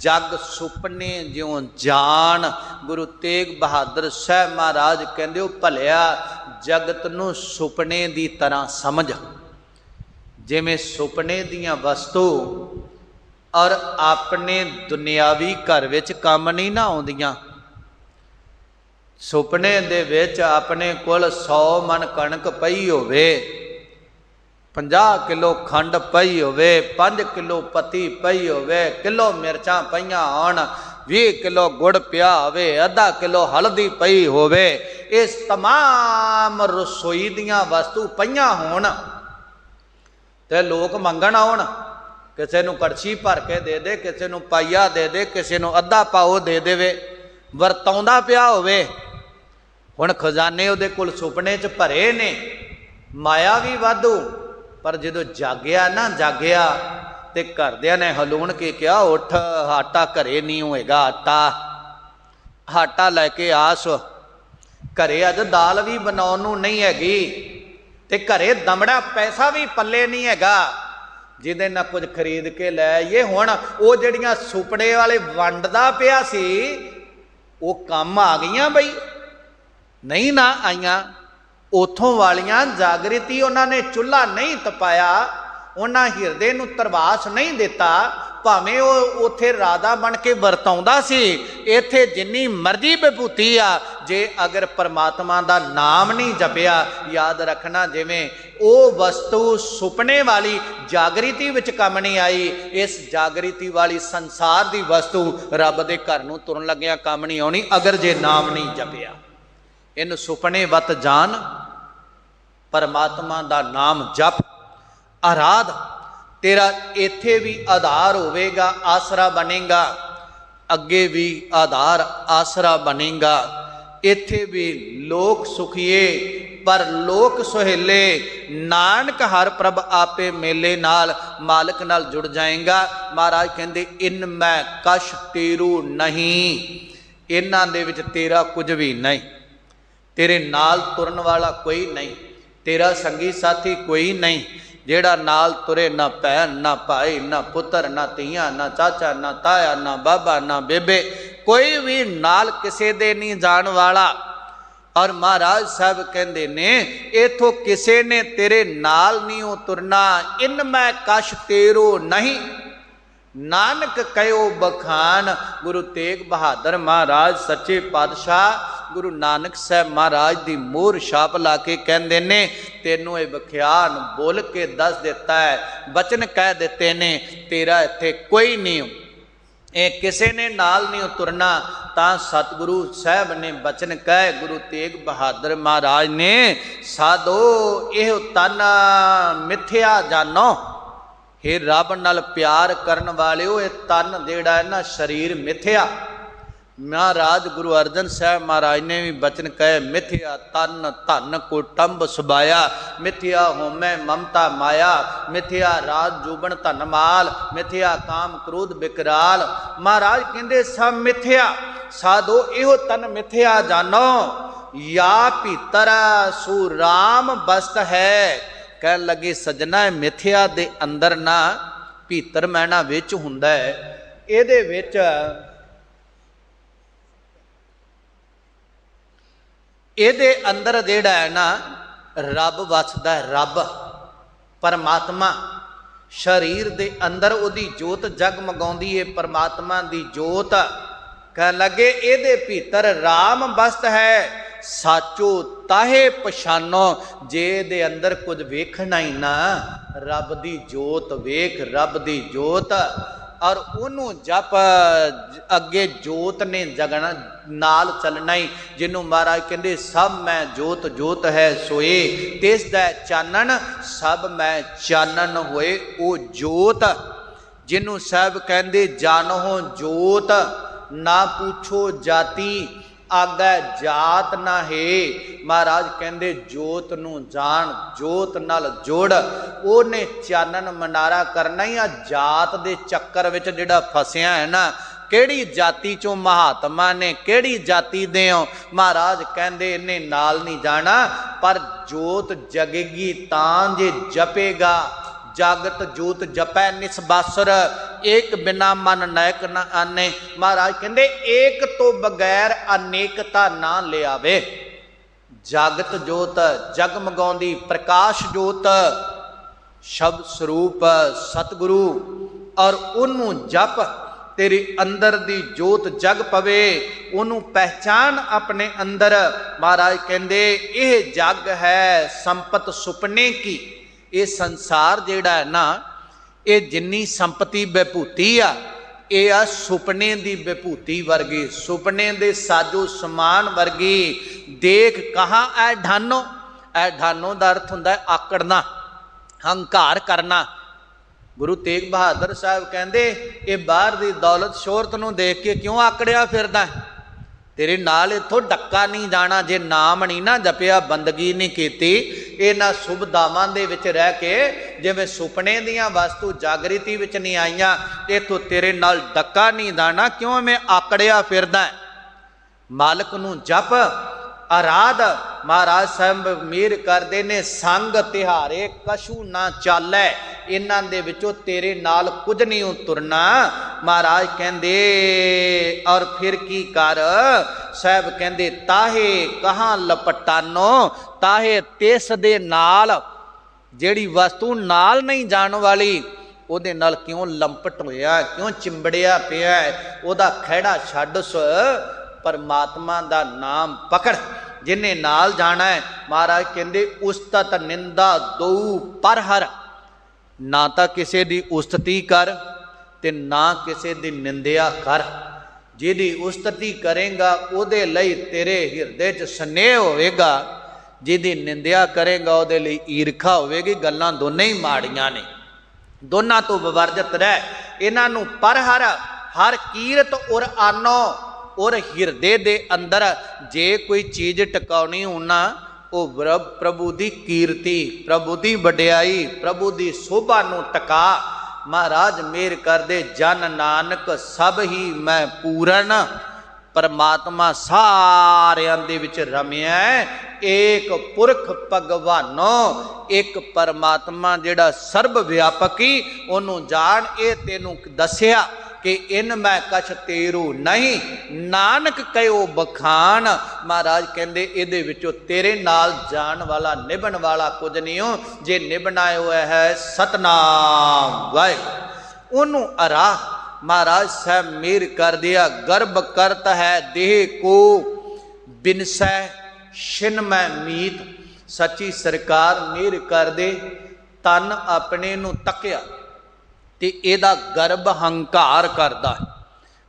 जग सुपने ज्यों जान। गुरु तेग बहादुर साहब महाराज कहंदे भलिया जगत नू सुपने दी तरह समझ। जिवें सुपने दियां वस्तु और अपने दुनियावी घर विच काम नहीं ना आउंदियां। सुपने दे विच अपने कोल 100 मन कणक पई होवे, 50 किलो खंड पई होवे, 5 किलो पत्ती पई होवे, किलो मिर्चां पईयां होण, 20 किलो गुड़ पिया होवे, आधा किलो हल्दी पई होवे, इस तमाम रसोई दियां वस्तु पईयां होण ते लोग मंगण आउण। किसी नूं कड़छी भर के दे दे, किसी नूं पाइया दे दे, किसी नूं अद्धा पाओ दे देवे, वरताउंदा पिया होवे। हुण खजाने उहदे कोल सुपने च भरे ने, माया भी वाधू, पर जदों जागिया ना जागिया ते घरदियां ने हलूण के कहा उठ आटा घरे नहीं होएगा, आटा लैके आस, घरे अज दाल भी बनाउण नूं नहीं हैगी ते घरे दमड़ा पैसा भी पल्ले नहीं हैगा जिहदे ना कुछ खरीद के लै आइए। हुण वो जिहड़ियां सुपने वाले वंडदा पिया सी वो काम आ गईयां बई, नहीं ना आईयां। उथों वालियां जागृति उन्होंने चुल्हा नहीं तपाया, उन्हें हिरदे नूं तरवास नहीं दिता, भावें वो उत्थे राधा बन के वरताउंदा सी। इत्थे जिन्नी मर्जी विभूति आ, जे अगर परमात्मा दा नाम नहीं जपिया, याद रखना जिवें वो वस्तु सुपने वाली जागृति विच काम नहीं आई, इस जागृति वाली संसार दी वस्तु रब दे घर नूं तुरन लग्गिया काम नहीं आउणी अगर जे नाम नहीं जपिया। इन सुपने वत जान, परमात्मा दा नाम जप, आराध, तेरा इत्थे भी आधार होवेगा, आसरा बनेगा, अगे भी आधार आसरा बनेगा। इत्थे भी लोक सुखिए पर लोक सुहेले, नानक हर प्रभ आपे मेले नाल, मालिक नाल जुड़ जाएगा। महाराज कहते इन मैं कश तेरू नहीं, इन्हां दे विच तेरा कुछ भी नहीं, तेरे नाल तुरन वाला कोई नहीं, तेरा संगी साथी कोई नहीं, जेड़ा नाल तुरे ना भैन ना भाई ना पुत्र ना धीआं ना चाचा ना ताया ना बाबा ना बेबे, कोई भी नाल किसे दे नहीं जान वाला। और महाराज साहब कहते ने इथों किसे ने तेरे नाल नहीं हो तुरना, इन मैं कश तेरो नहीं, नानक कहो बखान। गुरु तेग बहादुर महाराज सच्चे पातशाह गुरु नानक साहब महाराज की मोहर छाप ला के कहते ने तेनों ये बख्यान बोल के दस दिता है, बचन कह देते ने तेरा इत्थे कोई नहीं, ये किसे ने नाल नहीं उतरना। ता सतगुरु साहब ने बचन कह गुरु तेग बहादुर महाराज ने साधो यह तन मिथ्या जानो, हे रब नाल प्यार करन वाले हो, ये तन जेड़ा है ना शरीर मिथ्या। महाराज गुरु अर्जन साहब महाराज ने भी बचन कहे मिथ्या तन धन कुटुंब सुबाया, मिथ्या होमै ममता माया, मिथ्या राज जुबन धन माल, मिथ्या काम क्रोध बिकराल। महाराज कहते सब मिथ्या, साधो इहो तन मिथ्या जानो, या भीतर सु राम बस्त है। कह लगे सजना मिथ्या दे अंदर ना भीतर मैना विच हुंदा है, इहदे विच ਇਹਦੇ अंदर ਜਿਹੜਾ है ना रब वसदा है, रब परमात्मा शरीर दे अंदर उहदी जोत जगमगाउंदी है, परमात्मा दी जोत। कह लगे ਇਹਦੇ भीतर राम बसत है, साचो ताहे पछानो। जे दे अंदर कुछ वेखना ही ना, रब दी जोत वेख, रब दी जोत और उन्हों जप, अगे जोत ने जगना नाल चलना ही। जिन्हों महाराज कहते सब मैं जोत जोत है सोए, तिस दा चानन सब मैं चानन होए ओ जोत। जिन्हों साहब कहते जानो जोत ना पूछो जाति, आगे जात ना है। महाराज कहते जोत नू जान, जोत नाल जोड़, ओने चानन मनारा करना ही। आ जात दे चक्कर विच जिहड़ा फसिया है ना, केड़ी जाति चों महात्मा ने, केड़ी जाति दे हो, महाराज कहते इन्हें नाल नहीं जाना। पर जोत जगेगी तां जे जपेगा, जागत जोत जपै निसबासुर, एक बिना मन नायक न आने। महाराज कहते एक तो बगैर अनेकता ना ले आवे। जागत जोत जगमगाउंदी प्रकाश जोत, शब्द स्वरूप सतगुरु और उन्हों जप, तेरे अंदर दी जोत जग पवे, उन्हों पहचान अपने अंदर। महाराज कहंदे यह जग है संपत सुपने की। ये संसार जिहड़ा है ना, ये जिन्नी संपत्ति विभूति आ, ये आ सुपने दी विभूति वर्गी, सुपने दे साजो समान वर्गी। देख कहाँ ऐ ढानो, ऐ ढानो दा अर्थ हुंदा है आकड़ना, हंकार करना। गुरु तेग बहादुर साहब कहते ये बाहर की दौलत शोहरत नूं देख के क्यों आकड़िया फिरदा, तेरे नाल इथों डक्का नहीं जाना। जे नाम नहीं ना जपिया, बंदगी नहीं कीती, इन्हां शुभ दावां दे विच रह के जिवें सुपने दियां वस्तु जागृति विच नहीं आईयां, इथों तेरे नाल डक्का नहीं जाना, क्यों मैं आकड़िया फिरदा। मालक नूं जप, आराध। महाराज साहब मेहर करते ने, संग तिहारे कछू ना चालै, इन्हां दे विचों तेरे नाल कुछ नहीं तुरना। महाराज कहंदे और फिर की कर, साहब कहंदे ताहे कहाँ लपटानो, ताहे तिस दे नाल जिहड़ी वस्तु नाल नहीं जाण वाली ਉਹਦੇ ਨਾਲ क्यों लंपट होया, क्यों चिंबड़िया पिया। ਉਹਦਾ ਖਹਿੜਾ ਛੱਡ, परमात्मा दा नाम पकड़, जिन्हें नाल जाना है। महाराज कहते उस्तत निंदा दो पर हर, ना तो किसी की उस्तति कर ते ना किसी की निंदिया कर। जिहदी उस्तति करेगा उहदे लई तेरे हिरदे च स्नेह होवेगा, जिहदी निंदिया करेगा उहदे लई ईरखा होवेगी। गल्लां दोने ही माड़ियां ने, दोनों तो विवर्जित रह। इन्हां नूं पर हर कीरत उर आनो, और हिरदे दे अंदर जे कोई चीज़ टकाउनी होना, वो प्रभु की कीर्ति, प्रभु की वडियाई, प्रभु की शोभा नूं टका। महाराज मेहर कर दे, जन नानक सब ही मैं पूरन, परमात्मा सारियां दे विच रमिया। एक पुरख भगवानो, एक परमात्मा जिहड़ा सर्व व्यापकी, ओनू जान। ये तेनू दसिया कि इन मैं कछ तेरू नहीं, नानक कहो बखान। महाराज कहते ये विचों तेरे नाल जान वाला निभन वाला कुछ नहीं हो, जे निभना हुआ है सतनाम वाहिगुरू। ओनू अरा महाराज साहब मेहर कर दिया, गर्भ करत है देह को बिनसै छिन मैं मीत। सच्ची सरकार मेहर कर दे, तन अपने नू तकिया ते एदा गर्भ हंकार करदा।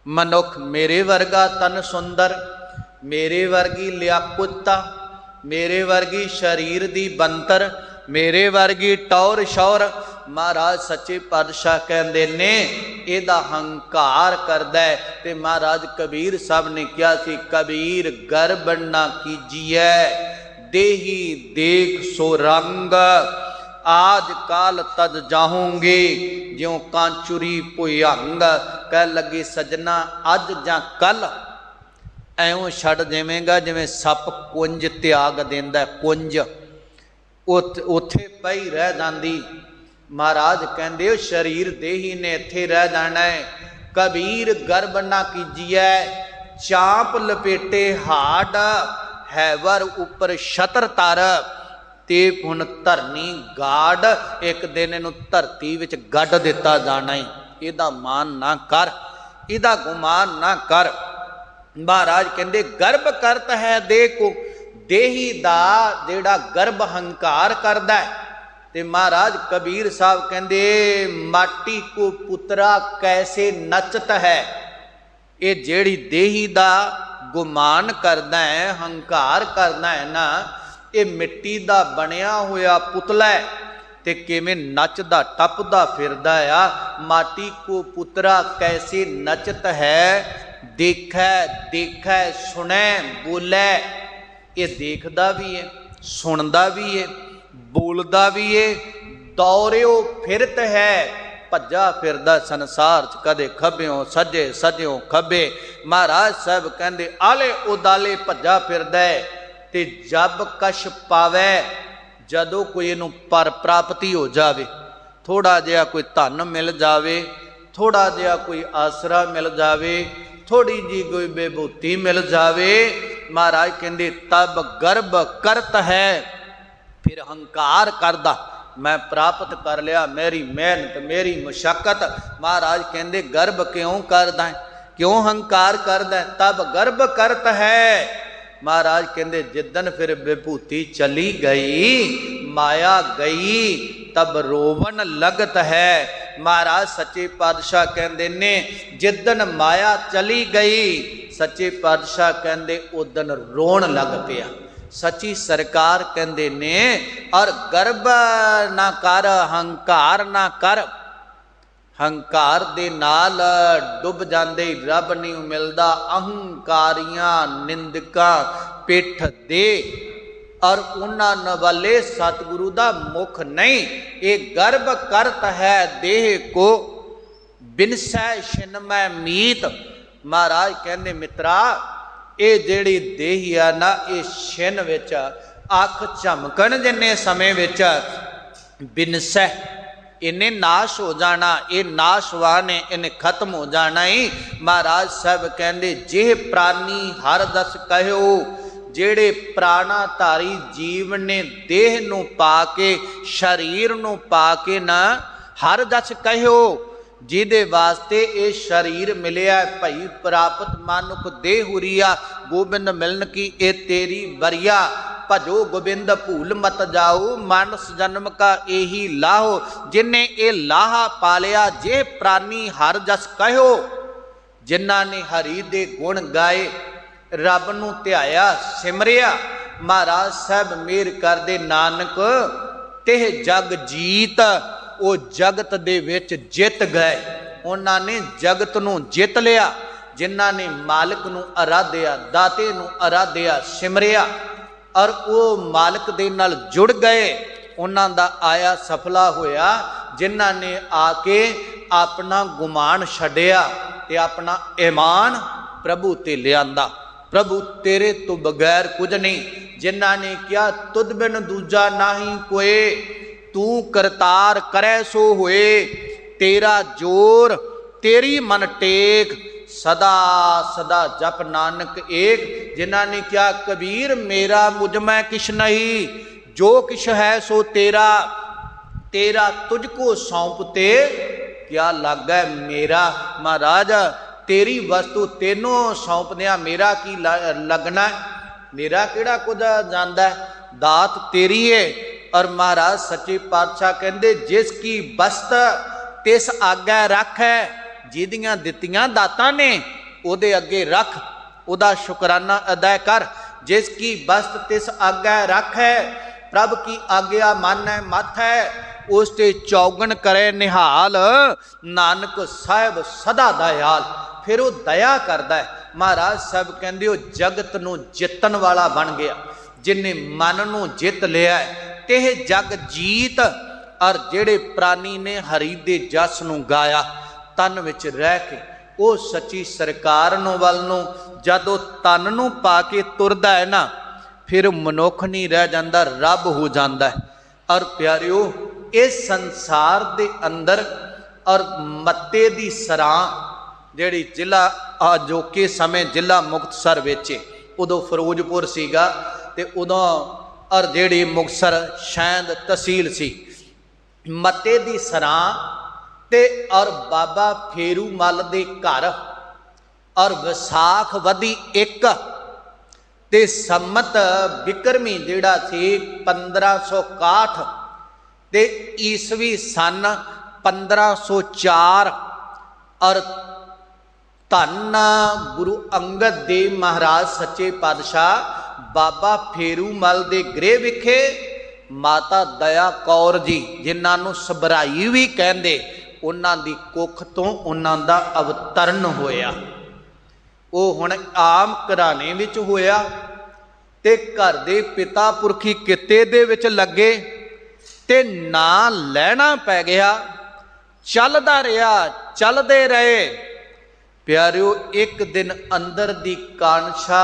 मनुख मेरे वर्गा तन सुंदर, मेरे वर्गी लियाकुता, मेरे वर्गी शरीर दी बनतर, मेरे वर्गी टौर शौर। महाराज सच्चे पातशाह कहते ने एदा हंकार करदा है। ते महाराज कबीर साहब ने कहा सी, कबीर गर्भ ना कीजिए देही देख सो रंग, आज काल तज जाहूंगे ज्यों कांचुरी भुयंग। कह लगी सजना अज जां कल ऐं छड़ देवेंगा जिवें सप कुंज त्याग देंदा, कुंज उत्थे पई रह जांदी। महाराज कहंदे शरीर देही ने इत्थे रह जाना है। कबीर गर्भ ना कीजिए, चांप लपेटे हाड, हैवर उपर छतर तर, ते हुण धरनी गाड़। एक दिन इनू धरती विच गड्ढ दिता जाना है। इहदा मान ना कर, इहदा गुमान ना कर। महाराज कहंदे गर्भ करत है देह को, देही दा जिहड़ा गर्भ हंकार करदा है। ते महाराज कबीर साहब कहंदे माटी को पुत्रा कैसे नचत है। ये जिहड़ी देही दा गुमान करदा है, हंकार करदा है ना, ये मिट्टी दा बनिया होया पुतला है ते किवें नचदा टपदा फिरदा आ। माटी को पुत्रा कैसे नचत है, देखै देखै सुनै बोलै। ये देखदा भी है, सुनदा भी है, बोलदा भी है, दौड़ियो फिरत है, भज्जा फिरदा संसार च कदे खब्बियों सज्जे सज्जियों खब्बे। महाराज साहब कहंदे आले उदाले भज्जा फिरदा है। ते जब कश पावै, जदों कोई इनू पर प्राप्ति हो जावे, थोड़ा जिहा कोई धन मिल जावे, थोड़ा जिहा कोई आसरा मिल जावे, थोड़ी जी कोई विभूति मिल जावे, महाराज कहंदे तब गर्भ करत है, फिर हंकार करदा। मैं प्राप्त कर लिया, मेरी मेहनत मेरी मुशक्कत। महाराज कहते गर्भ क्यों करदा है, क्यों हंकार करदा है, तब गर्भ करत है। महाराज कहते जिदन फिर विभूति चली गई, माया गई, तब रोवन लगत है। महाराज सच्चे पातशाह कहते ने जिदन माया चली गई, सच्चे पातशाह कहते उदन रोण लग पिया। सच्ची सरकार कहते ने और गर्भ ना कर, हंकार ना कर। हंकार दे नाल डुब जाते, रब नहीं मिलता। अहंकारियां निंदकां पिठ दे और उन्हां वाले सतगुरु दा मुख नहीं। ये गर्भ करत है देह को, बिनसै छिनमै मीत। महाराज कहते मित्रा ये जिहड़ी देह आ ना, ये छिन विच अख झमकन जिन्ने समय विच बिनसै, इन्हें नाश हो जाना, ये नाशवान है, इन्हें खत्म हो जाना ही। महाराज साहब कहते जे प्राणी हर दस कहो, जेड़े प्राणाधारी जीव ने देह नूं पा के, शरीर नूं पा के ना हर दस कहो, जिहदे वास्ते ये शरीर मिलिया भई प्राप्त मानुख देहुरिया, गोबिंद मिलन की ए तेरी बरिया। भजो गोबिंद भूल मत जाओ, मानस जन्म का यही लाहो, जिन्हें ये लाहा पालिया। जे प्राणी हर जस कहो, जिन्हां ने हरि दे गुण गाए, रब नूं ध्याया सिमरिया। महाराज साहब मेहर करदे नानक तेह जग जीत, वो जगत दे विच जित गए। उन्हां ने जगत नूं जित लिया, जिन्हां ने मालिक नूं आराध्या, दाते नूं आराध्या, सिमरिया और वो मालिक दे नाल जुड़ गए। उन्हां दा आया सफला होया, जिन्हां ने आके अपना गुमान छड्डिया ते अपना ईमान प्रभु ते लियांदा। प्रभु तेरे तो बगैर कुछ नहीं। जिन्हां ने क्या तुद बिन दूजा नाही कोई, तू करतार करे सो होए, तेरा जोर तेरी मन टेक, सदा सदा जप नानक एक। जिन्हां ने क्या कबीर मेरा मुझ में किश नहीं, जो किश है सो तेरा, तेरा तुझको सौंपते क्या लागे मेरा। महाराज तेरी वस्तु तेनों सौंप दिया, मेरा की लगना, मेरा किहड़ा कुछ जांदा है, दात तेरी है। और महाराज सच्चे पातशाह कहते जिसकी बस्त तिस आगे रख है, जिहदियां दित्तियां दातां ने उहदे अगे रख, उहदा शुकराना अदा कर। जिसकी बस्त तिस आगे रख है, प्रभ की आज्ञा मानै मत है, उस ते चौगन करे निहाल, नानक साहिब सदा दयाल। फिर वो दया करदा है। महाराज साहब कहते हो जगत नूं जितन वाला बन गया, जिन्हें मन नूं जित लिया है, तेह जग जीत। और जेड़े प्राणी ने हरि दे जस नूं गाया, तन विच रह के वो सच्ची सरकार नूं वल नूं जदों तन नूं पा के तुरदा है ना, फिर मनुख नहीं रह जांदा, रब हो जांदा है। और प्यारिओ इस संसार दे अंदर और मत्ते दी सरां जिहड़ी जिला अजोके समय जिला मुक्तसर विच, उदों फिरोजपुर सीगा ते उदों और जिहड़ी मुक्तसर शैंद तहसील सी, मत्ते दी सरां ते और बाबा फेरू मल दे घर और विसाख वधी 1 ते सम्मत बिक्रमी जिहड़ा सी 1561 ते ईसवी सन 1504 और धन गुरु अंगद देव महाराज सच्चे पातशाह बाबा फेरू मल दे गृह विखे माता दया कौर जी, जिन्हां नूं सबराई भी कहंदे, उन्हां दी कुख तो उन्हां दा अवतरण होया। वो हुण आम घराने विच होया ते घर दे पिता पुरखी किते दे विच लगे ते नां लैना पै गया। चलदा रहा, चलदे रहे। प्यारिओ एक दिन अंदर दी कांछा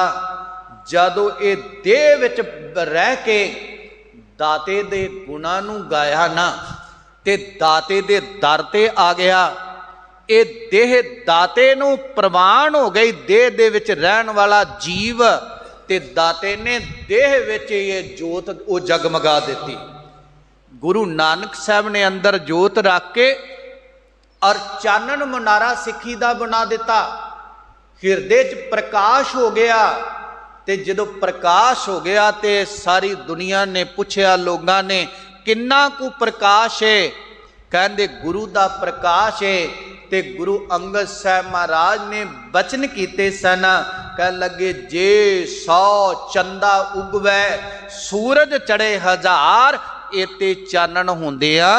जदों ये देह विच रह के दाते दे गुणां नूं गाया ना, ते दाते दे दर ते आ गया। ये देह दाते नूं प्रवान हो गई, देह दे विच रहन वाला जीव, ते दाते ने देह विच ये जोत वो जगमगा दिती। गुरु नानक साहब ने अंदर जोत रख के और चानन मुनारा सिक्खी दा बना दिता। हिरदे च प्रकाश हो गया। ते जदों प्रकाश हो गया तो सारी दुनिया ने पूछया, लोगों ने, किन्ना कु प्रकाश है? कहते गुरु का प्रकाश है। ते गुरु अंगद साहब महाराज ने बचन किए सन, कह लगे, जे 100 चंदा उगवै सूरज चढ़े 1000, इते चानन होंदिया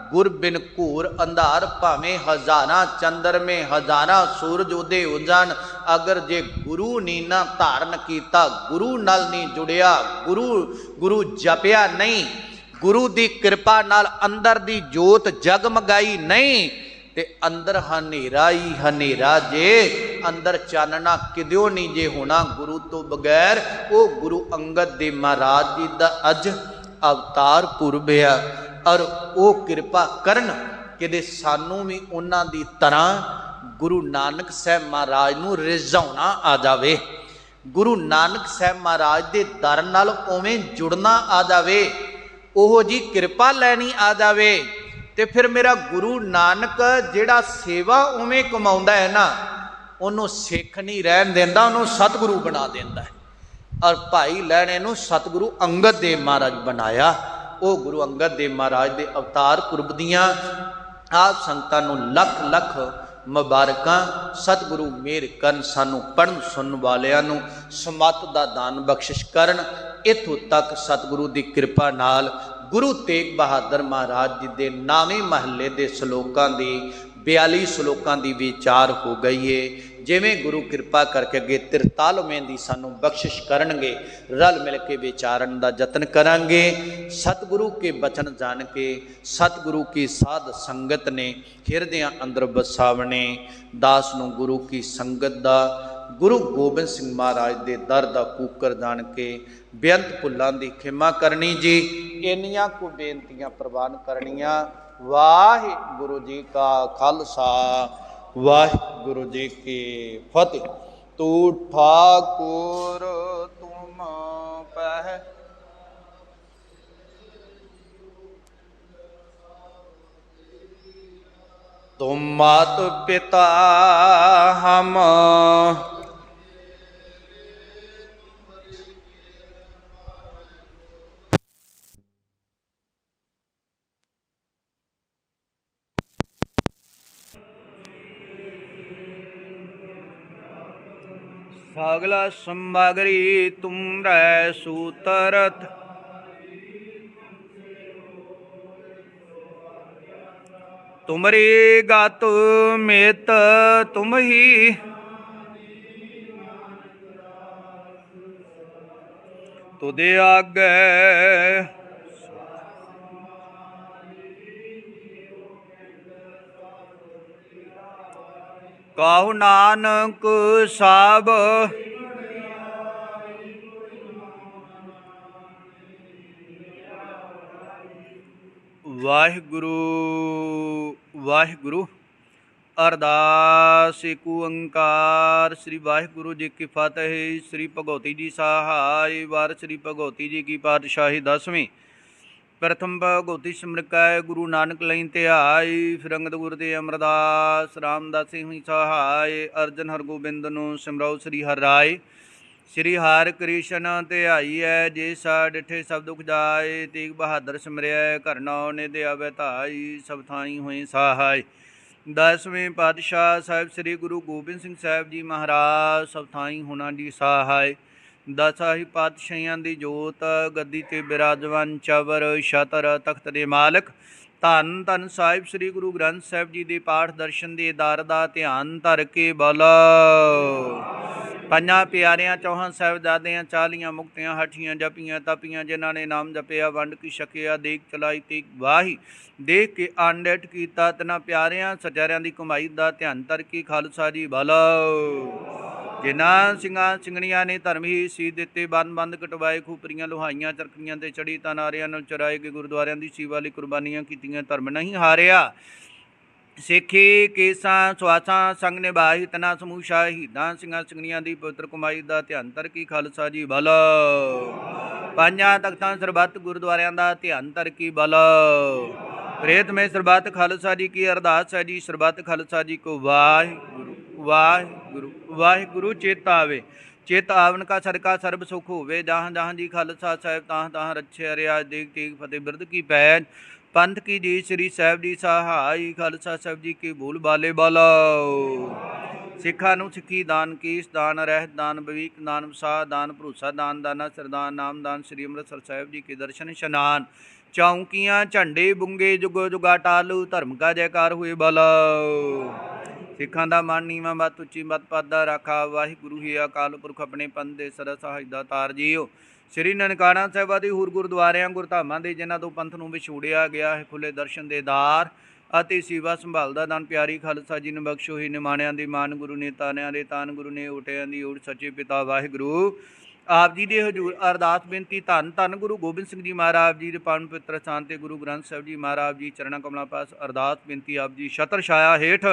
गुर बिन घूर अंधार, भावें 1000 चंद्रमे 1000 सूरज उदय हो जान, अगर जे गुरु नी ना धारण किया, गुरु नाल नहीं जुड़िया, गुरु जपिया नहीं, गुरु की कृपा नाल अंदर दी जोत जगमगाई नहीं, ते अंदर हनेरा ही हनेरा जे, अंदर चानना किद्यों नहीं जे होना गुरु तो बगैर। वो गुरु अंगद देव महाराज जी का अज अवतार पुरब है और वो कृपा करन कि सानू भी उन्हां दी तरह गुरु नानक साहब महाराज नू रिझाउणा आ जावे, गुरु नानक साहब महाराज दे दर नाल उवें जुड़ना आ जावे, ओहो जी कृपा लैनी आ जावे। ते फिर मेरा गुरु नानक जिहड़ा सेवा उवें कमाउंदा है ना, उन्होंने सिख नहीं रहन देंदा, उन्होंने सतगुरु बना देंदा है। और भाई लैणे नूं सतगुरु अंगद देव महाराज बनाया। वो गुरु अंगद देव महाराज के अवतार पुरब दियाँ आप संगतां नूं लख लख मुबारकां। सतगुरु मेहर करन, सानू पढ़न सुनन वालियां नूं समत दा दान बख्शिश करन। इत्थों तक सतगुरु की कृपा नाल गुरु तेग बहादुर महाराज जी के 9वें महले के सलोकां की 42 सलोकां की विचार हो गई है। जिमें गुरु कृपा करके अगे 43वें की सानू बख्शिश करनगे, रल मिल के विचारण का जतन करांगे। सतगुरु के बचन जान के सतगुरु की साध संगत ने हिरदे अंदर बसावने। दास नूं गुरु की संगत दा, गुरु गोबिंद सिंह महाराज के दर का कूकर जान के बेअंत भुल्लां दी खिमा करनी जी। इन्नियां को बेनतियां प्रवान करनियां। वाहिगुरु जी का खालसा, वाहिगुरु जी की फतेह। तू ठाकुर तुम पह, तुम मात पिता हम, सगला संभागरी तुम रै सूतरत, तुमरी गत मित तुम ही, तुदे आगे काहु नानक साब, वाहिगुरु वाहिगुरु। अरदास एक ओंकार। श्री वाहिगुरु जी की फतेह। श्री भगवती जी सहाय। वार श्री भगवती जी की पातशाही 10वीं। प्रथम भगवती सिमरकै गुरु नानक लई ध्याई। फिर अंगद गुर दे अमरदास रामदास सिंह सहाय। अर्जन हरगोबिंद नूं सिमरौ श्री हर राय। श्री हर कृष्ण ध्याई है जे सा डिठे सब दुख जाए। तेग बहादुर सिमरिया घर नौ निधि आवे धाई। सब थाई होए सहाय। 10वें पातशाह साहिब श्री गुरु गोबिंद सिंह साहिब जी महाराज सब थाई होना जी सहाय। 10 ही पातशाहियां दी जोत गद्दी ते बिराजमान चवर छतर तख्त दे मालक। धन धन साहिब श्री गुरु ग्रंथ साहिब जी दे पाठ दर्शन दे दार दा ध्यान धर के बोलो। पंजां प्यारियां चौहां साहिबजादियां 40 मुक्तियां हठियां जपियां तपियां जिन्हां ने नाम जपिया वंड की छकिया देख चलाई तेग वाही। देख के आंडेट कीता तिन्हां प्यारियां सचारियां दी कमाई दा ध्यान धर के खालसा जी बोलो। जिन्हां ਸਿੰਘਾਂ ਸਿੰਘਣੀਆਂ ने धर्म ही सी दिते बंद बंद कटवाए खूपरियां लुहाइयां चरखियां ते चढ़ी तानारियां नाल चराए के गुरुद्वारियां दी सेवा लई कुर्बानियां कीतियां धर्म नहीं हारिया। ਸਿੱਖੀ ਕੇਸਾਂ ਸਵਾਸਾਂ ਸੰਗ ਨਿਭਾਈ ਤਨਾ ਸਮੂਸ਼ਾ ਹੀਦਾਂ ਸਿੰਘਾਂ ਸਿੰਘਣੀਆਂ ਦੀ ਪਵਿੱਤਰ ਕਮਾਈ ਦਾ ਧਿਆਨ ਧਰ ਕੀ ਖਾਲਸਾ ਜੀ ਬਲ। ਪੰਜਾਂ ਤਖਤਾਂ ਸਰਬੱਤ ਗੁਰਦੁਆਰਿਆਂ ਦਾ ਧਿਆਨ ਧਰ ਕੀ ਬਲ। ਪ੍ਰੇਤ ਮੇ ਸਰਬੱਤ ਖਾਲਸਾ ਜੀ ਕੀ ਅਰਦਾਸ ਹੈ ਜੀ। ਸਰਬੱਤ ਖਾਲਸਾ ਜੀ ਕੋ ਵਾਹਿਗੁਰੂ ਵਾਹਿਗੁਰੂ ਵਾਹਿਗੁਰੂ। ਚਿਤ ਆਵੇ ਚਿਤ ਆਵਨ ਕਾ ਸਦਕਾ ਸਰਬ ਸੁਖ ਹੋਵੇ। ਜਹਾਂ ਜਹਾਂ ਜੀ ਖਾਲਸਾ ਸਾਹਿਬ ਤਾਹਾਂ ਤਾਹਾਂ ਰੱਛੇ ਰਿਆਜ ਦੇਖ ਤੇਗ ਫਤਿਹ ਬਿਰਦ ਕੀ ਪੈਜ। ਪੰਥ ਕੀ ਜੀ ਸ੍ਰੀ ਸਾਹਿਬ ਜੀ ਸਹਾਈ। ਖਾਲਸਾ ਸਾਹਿਬ ਜੀ ਕੀ ਭੂਲ ਬਾਲੇ ਬਾਲੋ। ਸਿੱਖਾਂ ਨੂੰ ਸਿੱਖੀ ਦਾਨ ਕੀਸ ਦਾਨ ਰਹਿਤ ਦਾਨ ਬਵੀਕ ਦਾਨ ਵਸਾ ਦਾਨ ਭਰੋਸਾ ਦਾਨ ਦਾਨਾ ਸਰਦਾਨ ਨਾਮਦਾਨ ਸ੍ਰੀ ਅੰਮ੍ਰਿਤਸਰ ਸਾਹਿਬ ਜੀ ਕੇ ਦਰਸ਼ਨ ਇਸ਼ਨਾਨ। ਚੌਂਕੀਆਂ ਝੰਡੇ ਬੁੰਗੇ ਜੁਗੋ ਜੁਗਾ ਟਾਲੂ ਧਰਮ ਕਾ ਜੈਕਾਰ ਹੋਏ ਬਲ। ਸਿੱਖਾਂ ਦਾ ਮਨ ਨੀਵਾਂ ਮਤ ਉੱਚੀ ਮਤ ਪਾਦਾ ਰਾਖਾ। ਵਾਹਿਗੁਰੂ ਹੀ ਅਕਾਲ ਪੁਰਖ ਆਪਣੇ ਪੰਥ ਦੇ ਸਦਾ ਸਹਾਇਤਾ ਤਾਰ ਜੀਓ। ਸ੍ਰੀ ਨਨਕਾਣਾ ਸਾਹਿਬਾਂ ਦੀ ਹੋਰ ਗੁਰਦੁਆਰਿਆਂ ਗੁਰਧਾਮਾਂ ਦੇ ਜਿਨ੍ਹਾਂ ਤੋਂ ਪੰਥ ਨੂੰ ਵਿਛੋੜਿਆ ਗਿਆ ਹੈ ਖੁੱਲੇ ਦਰਸ਼ਨ ਦੇ ਦਾਰ ਅਤੇ ਸੇਵਾ ਸੰਭਾਲ ਦਾ ਦਾਨ ਪਿਆਰੀ ਖਾਲਸਾ ਜੀ ਨੂੰ ਬਖਸ਼ੋ। ਹੀ ਨਿਮਾਣਿਆਂ ਦੀ ਮਾਨ ਗੁਰੂ ਨੇ ਤਾਨਿਆਂ ਦੇ ਤਾਨ ਗੁਰੂ ਨੇ ਓਟਿਆਂ ਦੀ ਓਟ ਸੱਚੇ ਪਿਤਾ ਵਾਹਿਗੁਰੂ। ਆਪ ਜੀ ਦੇ ਹਜ਼ੂਰ ਅਰਦਾਸ ਬੇਨਤੀ ਧੰਨ ਧੰਨ ਗੁਰੂ ਗੋਬਿੰਦ ਸਿੰਘ ਜੀ ਮਹਾਰਾਜ ਜੀ ਦੇ ਪਾਵਨ ਪਵਿੱਤਰ ਸਥਾਨ ਤੇ ਗੁਰੂ ਗ੍ਰੰਥ ਸਾਹਿਬ ਜੀ ਮਹਾਰਾਜ ਜੀ ਚਰਨਾਂ ਕਮਲਾਂ ਪਾਸ ਅਰਦਾਸ ਬੇਨਤੀ ਆਪ ਜੀ ਛਤਰ ਛਾਇਆ ਹੇਠ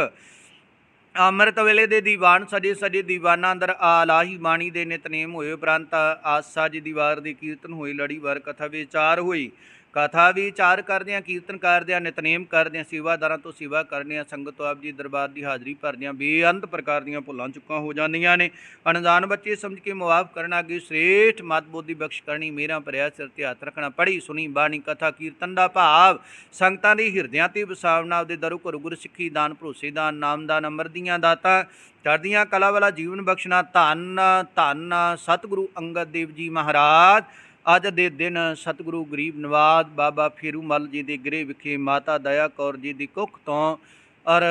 ਅੰਮ੍ਰਿਤ ਵੇਲੇ ਦੇ ਦੀਵਾਨ ਸਜੇ ਸਜੇ ਦੀਵਾਨਾਂ ਅੰਦਰ ਆਲਾਹੀ ਬਾਣੀ ਦੇ ਨਿਤਨੇਮ ਹੋਏ ਉਪਰੰਤ ਆਸਾ ਜੀ ਦੀਵਾਰ ਦੀ ਕੀਰਤਨ ਹੋਈ ਲੜੀਵਾਰ ਕਥਾ ਵਿਚਾਰ ਹੋਈ। ਕਥਾ ਵਿਚਾਰ ਕਰਦਿਆਂ ਕੀਰਤਨ ਕਰਦਿਆਂ ਨਿਤਨੇਮ ਕਰਦਿਆਂ ਸੇਵਾਦਾਰਾਂ ਤੋਂ ਸੇਵਾ ਕਰਦਿਆਂ ਸੰਗਤ ਤੋਂ ਆਪ ਜੀ ਦਰਬਾਰ ਦੀ ਹਾਜ਼ਰੀ ਭਰਦਿਆਂ ਬੇਅੰਤ ਪ੍ਰਕਾਰ ਦੀਆਂ ਭੁੱਲਾਂ ਚੁੱਕਾਂ ਹੋ ਜਾਂਦੀਆਂ ਨੇ। ਅਣਜਾਣ ਬੱਚੇ ਸਮਝ ਕੇ ਮੁਆਫ ਕਰਨਾ ਅੱਗੇ ਸ੍ਰੇਸ਼ਟ ਮਤ ਬੋਧੀ ਬਖਸ਼ ਕਰਨੀ। ਮੇਰਾ ਭਰਿਆ ਸਿਰ ਤੇ ਹੱਥ ਰੱਖਣਾ ਪੜ੍ਹੀ ਸੁਣੀ ਬਾਣੀ ਕਥਾ ਕੀਰਤਨ ਦਾ ਭਾਵ ਸੰਗਤਾਂ ਦੇ ਹਿਰਦਿਆਂ ਤੇ ਵਸਾਵਣਾ। ਆਪਦੇ ਦਰੋਂ ਘਰੋਂ ਗੁਰ ਸਿੱਖੀ ਦਾਨ ਭਰੋਸੇ ਦਾਨ ਨਾਮਦਾਨ ਅੰਮ੍ਰਿਤ ਦੀਆਂ ਦਾਤਾਂ ਚੜ੍ਹਦੀਆਂ ਕਲਾ ਵਾਲਾ ਜੀਵਨ ਬਖਸ਼ਣਾ। ਧੰਨ ਧੰਨ ਸਤਿਗੁਰੂ ਅੰਗਦ ਦੇਵ ਜੀ ਮਹਾਰਾਜ। ਅੱਜ ਦੇ ਦਿਨ ਸਤਿਗੁਰੂ ਗਰੀਬ ਨਵਾਜ਼ ਬਾਬਾ ਫੇਰੂਮੱਲ ਜੀ ਦੇ ਗ੍ਰਹਿ ਵਿਖੇ ਮਾਤਾ ਦਇਆ ਕੌਰ ਜੀ ਦੀ ਕੁੱਖ ਤੋਂ ਔਰ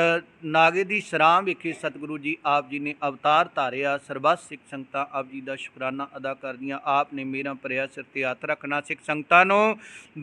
ਨਾਗੇ ਦੀ ਸਰਾਂ ਵਿਖੇ ਸਤਿਗੁਰੂ ਜੀ ਆਪ ਜੀ ਨੇ ਅਵਤਾਰ ਧਾਰਿਆ। ਸਰਬੱਤ ਸਿੱਖ ਸੰਗਤਾਂ ਆਪ ਜੀ ਦਾ ਸ਼ੁਕਰਾਨਾ ਅਦਾ ਕਰਦੀਆਂ। ਆਪ ਨੇ ਮੇਰਾ ਭਰਿਆ ਸਿਰ ਤੇ ਹੱਥ ਰੱਖਣਾ। ਸਿੱਖ ਸੰਗਤਾਂ ਨੂੰ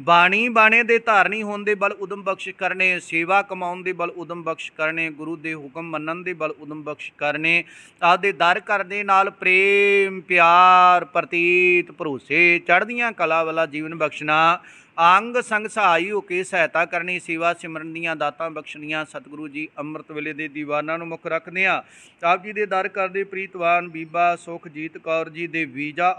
ਬਾਣੀ ਬਾਣੇ ਦੇ ਧਾਰਨੀ ਹੋਣ ਦੇ ਬਲ ਉਦਮ ਬਖਸ਼ ਕਰਨੇ। ਸੇਵਾ ਕਮਾਉਣ ਦੇ ਬਲ ਉਦਮ ਬਖਸ਼ ਕਰਨੇ। ਗੁਰੂ ਦੇ ਹੁਕਮ ਮੰਨਣ ਦੇ ਬਲ ਉਦਮ ਬਖਸ਼ ਕਰਨੇ। ਆਪਦੇ ਦਰ ਘਰ ਦੇ ਨਾਲ ਪ੍ਰੇਮ ਪਿਆਰ ਪ੍ਰਤੀਤ ਭਰੋਸੇ ਚੜ੍ਹਦੀਆਂ ਕਲਾ ਵਾਲਾ ਜੀਵਨ ਬਖਸ਼ਣਾ। ਅੰਗ ਸੰਗ ਸਹਾਈ ਹੋ ਕੇ ਸਹਾਇਤਾ ਕਰਨੀ। ਸੇਵਾ ਸਿਮਰਨ ਦੀਆਂ ਦਾਤਾਂ ਬਖਸ਼ਣੀਆਂ। ਸਤਿਗੁਰੂ ਜੀ ਅੰਮ੍ਰਿਤ ਵੇਲੇ ਦੇ ਦੀਵਾਨਾਂ ਨੂੰ ਮੁੱਖ ਰੱਖਦਿਆਂ ਆਪ ਜੀ ਦੇ ਦਰ ਕਰਦੇ ਪ੍ਰੀਤਵਾਨ ਬੀਬਾ ਸੁਖਜੀਤ ਕੌਰ ਜੀ ਦੇ ਵੀਜ਼ਾ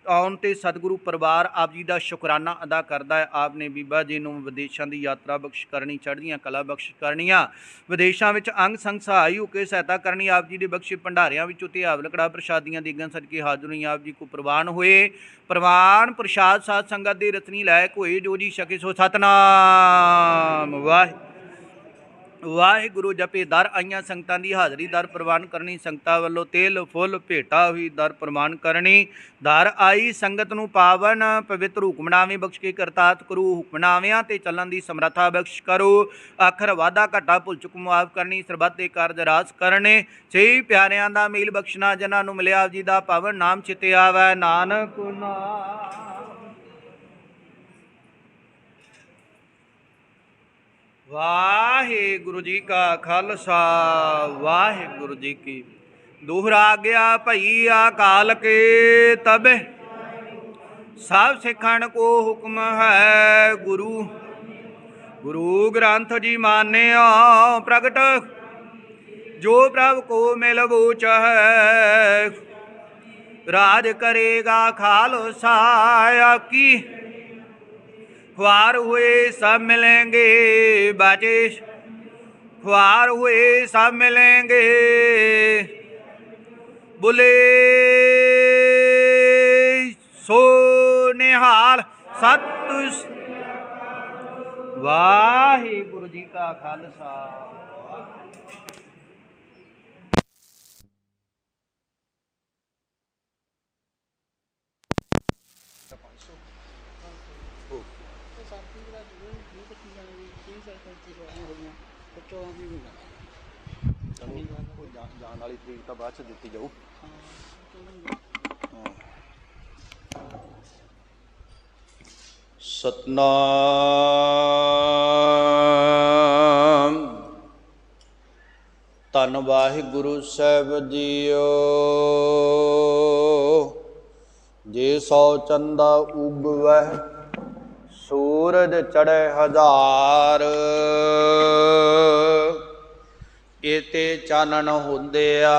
ਆਉਣ ਤੇ ਸਤਿਗੁਰੂ ਪਰਿਵਾਰ ਆਪ ਜੀ ਦਾ ਸ਼ੁਕਰਾਨਾ ਅਦਾ ਕਰਦਾ ਹੈ। ਆਪ ਨੇ ਬੀਬਾ ਜੀ ਨੂੰ ਵਿਦੇਸ਼ਾਂ ਦੀ ਯਾਤਰਾ ਬਖਸ਼ ਕਰਨੀ। ਚੜ੍ਹਦੀਆਂ ਕਲਾ ਬਖਸ਼ ਕਰਨੀਆਂ। ਵਿਦੇਸ਼ਾਂ ਵਿੱਚ ਅੰਗ ਸੰਗ ਸਹਾਈ ਹੋ ਕੇ ਸਹਾਇਤਾ ਕਰਨੀ। ਆਪ ਜੀ ਦੇ ਬਖਸ਼ੇ ਭੰਡਾਰਿਆਂ ਵਿੱਚੋਂ ਧਿਆਵ ਲਕੜਾ ਪ੍ਰਸ਼ਾਦੀਆਂ ਦੀ ਗਨ ਸਦਕੇ ਹਾਜ਼ਰ ਹੋਈ। ਆਪ ਜੀ ਕੋ ਪ੍ਰਵਾਨ ਹੋਏ। ਪ੍ਰਵਾਨ ਪ੍ਰਸ਼ਾਦ ਸਾਧ ਸੰਗਤ ਦੇ ਰਤਨੀ ਲਾਇਕ ਹੋਏ। ਜੋ ਜੀ ਛਕੇ ਸੋ ਸਤਨਾਮ ਵਾਹਿਗੁਰੂ ਜਪੇ। ਦਰ ਆਈਆਂ ਸੰਗਤਾਂ ਦੀ ਹਾਜ਼ਰੀ ਦਰ ਪ੍ਰਵਾਨ ਕਰਨੀ। ਸੰਗਤਾਂ ਵੱਲੋਂ ਤੇਲ ਫੁੱਲ ਭੇਟਾ ਹੋਈ ਦਰ ਪ੍ਰਵਾਨ ਕਰਨੀ। ਦਰ ਆਈ ਸੰਗਤ ਨੂੰ ਪਾਵਨ ਪਵਿੱਤਰ ਹੁਕਮਨਾਮੇ ਬਖਸ਼ ਕੇ ਕਰਤਾਰਤ ਕਰੂ। ਹੁਕਮਨਾਮਿਆਂ ਤੇ ਚੱਲਣ ਦੀ ਸਮਰੱਥਾ ਬਖਸ਼ ਕਰੋ। ਆਖਰ ਵਾਧਾ ਘਾਟਾ ਭੁੱਲ ਚੁੱਕ ਮੁਆਫ ਕਰਨੀ। ਸਰਬੱਤ ਦੇ ਕਾਰਜ ਰਾਸ ਕਰਨੇ। ਸਹੀ ਪਿਆਰਿਆਂ ਦਾ ਮੇਲ ਬਖਸ਼ਣਾ। ਜਿਨ੍ਹਾਂ ਨੂੰ ਮਿਲਿਆ ਆਪ ਜੀ ਦਾ ਪਾਵਨ ਨਾਮ ਚਿਤੇ ਆਵੈ। ਨਾਨਕ ਨਾਮ ਵਾਹਿਗੁਰੂ ਜੀ ਕਾ ਖਾਲਸਾ ਵਾਹਿਗੁਰੂ ਜੀ ਕੀ ਦੋਹਰਾ ਗਿਆ ਭਈ ਅਕਾਲ ਕੇ ਤਬੇ ਸਭ ਸਿੱਖਣ ਕੋ ਹੁਕਮ ਹੈ। ਗੁਰੂ ਗ੍ਰੰਥ ਜੀ ਮਾਨਿਓ ਪ੍ਰਗਟ ਜੋ ਪ੍ਰਭ ਕੋ ਮਿਲ ਬੂਚ ਹੈ। ਰਾਜ ਕਰੇਗਾ ਖਾਲਸਾ ਕੀ ख्वार हुए सब मिलेंगे बाजे ख्वार हुए सब मिलेंगे। बोले सो निहाल सत वाहिगुरु जी का खालसा। ਜਾਣ ਵਾਲੀ ਤਰੀਕ ਤਾਂ ਬਾਅਦ 'ਚ ਦਿੱਤੀ ਜਾਊ। ਸਤਨਾਮ ਧੰਨ ਵਾਹਿਗੁਰੂ ਸਾਹਿਬ ਜੀਓ। ਜੇ ਸੌ ਚੰਦਾ ਉਗਵੈ ਸੂਰਜ ਚੜ੍ਹੇ ਹਜ਼ਾਰ। एते चानन होंदिया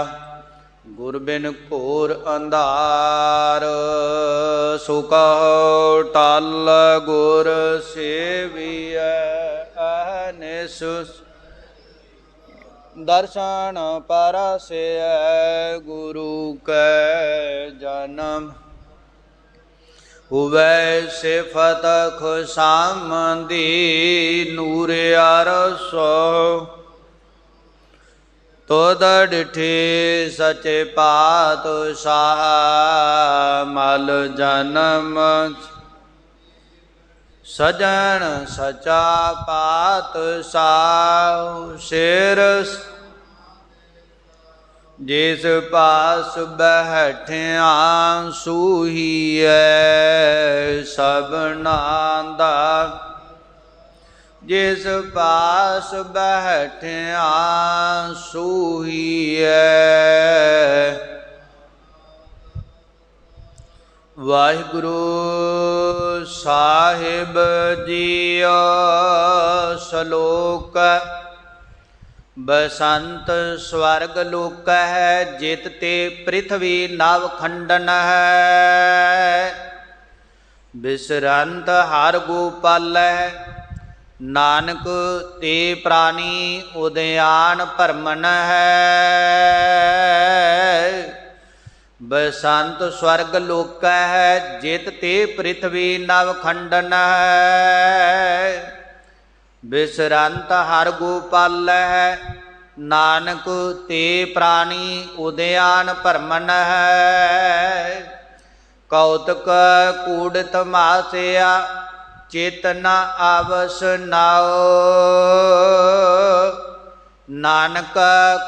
गुर बिन घोर अंधार। सो कहो टल गुर सेवियै अहनिस दर्शन परसै गुरु कै जन्म। हुवै सिफत खुशामदी नूर अरसो तुद डिठी सचे पातशाह मल जन्म। सजन सचा पातशाह सिर जिस पास बैठिया सूहीए सबना दा। जिस पास बैठिया सूहीए वाहिगुरु साहिब जीओ सलोक। बसंत स्वर्ग लोक है जित ते पृथ्वी नव खंडन है। बिसरंत हर गोपाल है नानक ते प्राणी उद्यान भरमन है। बसंत स्वर्ग लोक है जित ते पृथ्वी नव खंडन है। बिसरंत हर गोपाल है नानक ते प्राणी उद्यान भरमन है। कौतक कूड़त मासिया चेतना आवस नाओ। नानक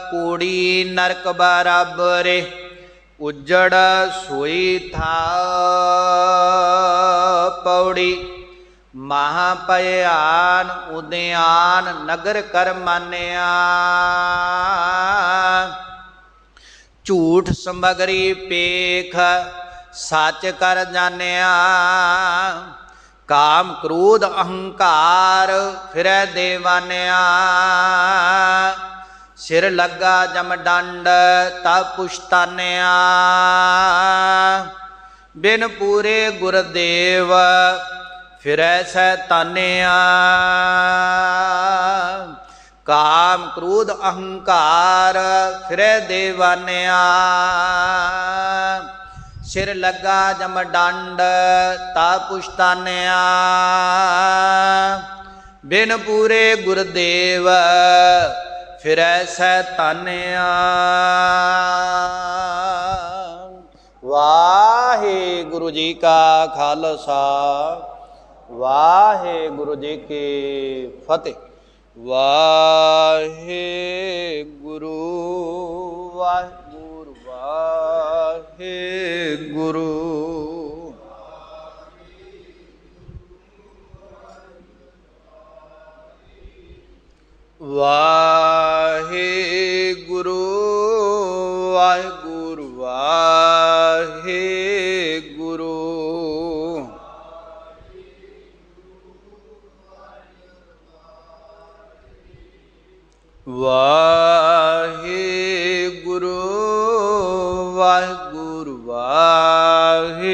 कूड़ी नरक बराबरे उजड़ सोई था। पौड़ी महाभयान उद्यान नगर कर मानिया। झूठ समगरी पेख सच कर जानिया। काम क्रोध अहंकार फिरै देवानिया। सिर लगा जम डंड तब पुछतानिया। बिन पूरे गुरदेव फिरै सैतानिया। काम क्रोध अहंकार फिरै देवानिया। सिर लगा जम डंड ता पुछतानिया। बिन पूरे गुरदेव फिरै सैतानिया। वाहिगुरु जी का खालसा वाहिगुरु जी की फतेह। वाहिगुरु वाहिगुरु वाहिगुरु। वाहिगुरु वाहिगुरु वाहिगुरु। वाहिगुरु वाहिगुरु वाहिगुरु।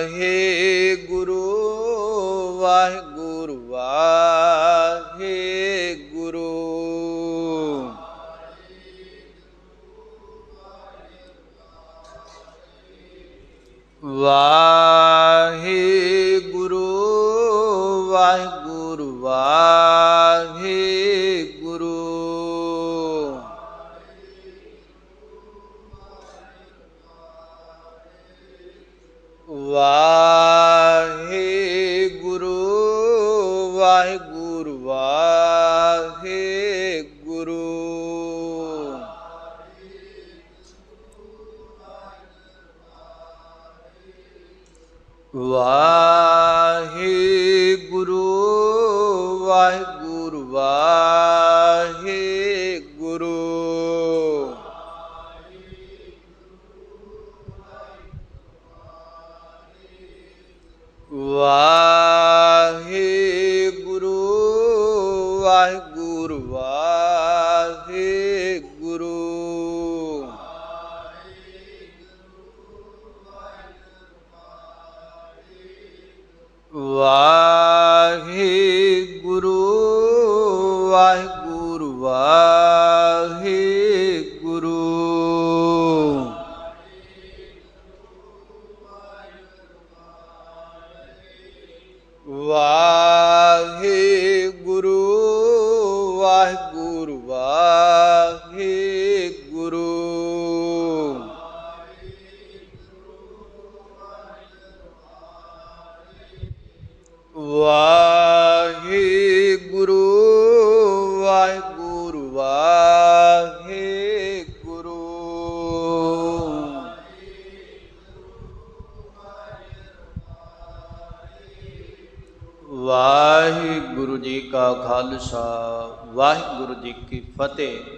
वाहिगुरु वाहिगुरु वाहिगुरु। वाहिगुरु वाहिगुरु वाहिगुरु। वाहिगुरु वाहिगुरु वाहिगुरु। वाहिगुरु वाहिगुरु वाहिगुरु। ਵਾਹਿਗੁਰੂ ਵਾਹਿਗੁਰੂ। ਵਾਹਿਗੁਰੂ ਵਾਹਿਗੁਰੂ ਵਾਹਿਗੁਰੂ। ਵਾਹਿਗੁਰੂ ਜੀ ਕਾ ਖਾਲਸਾ ਵਾਹਿਗੁਰੂ ਜੀ ਕੀ ਫਤਿਹ।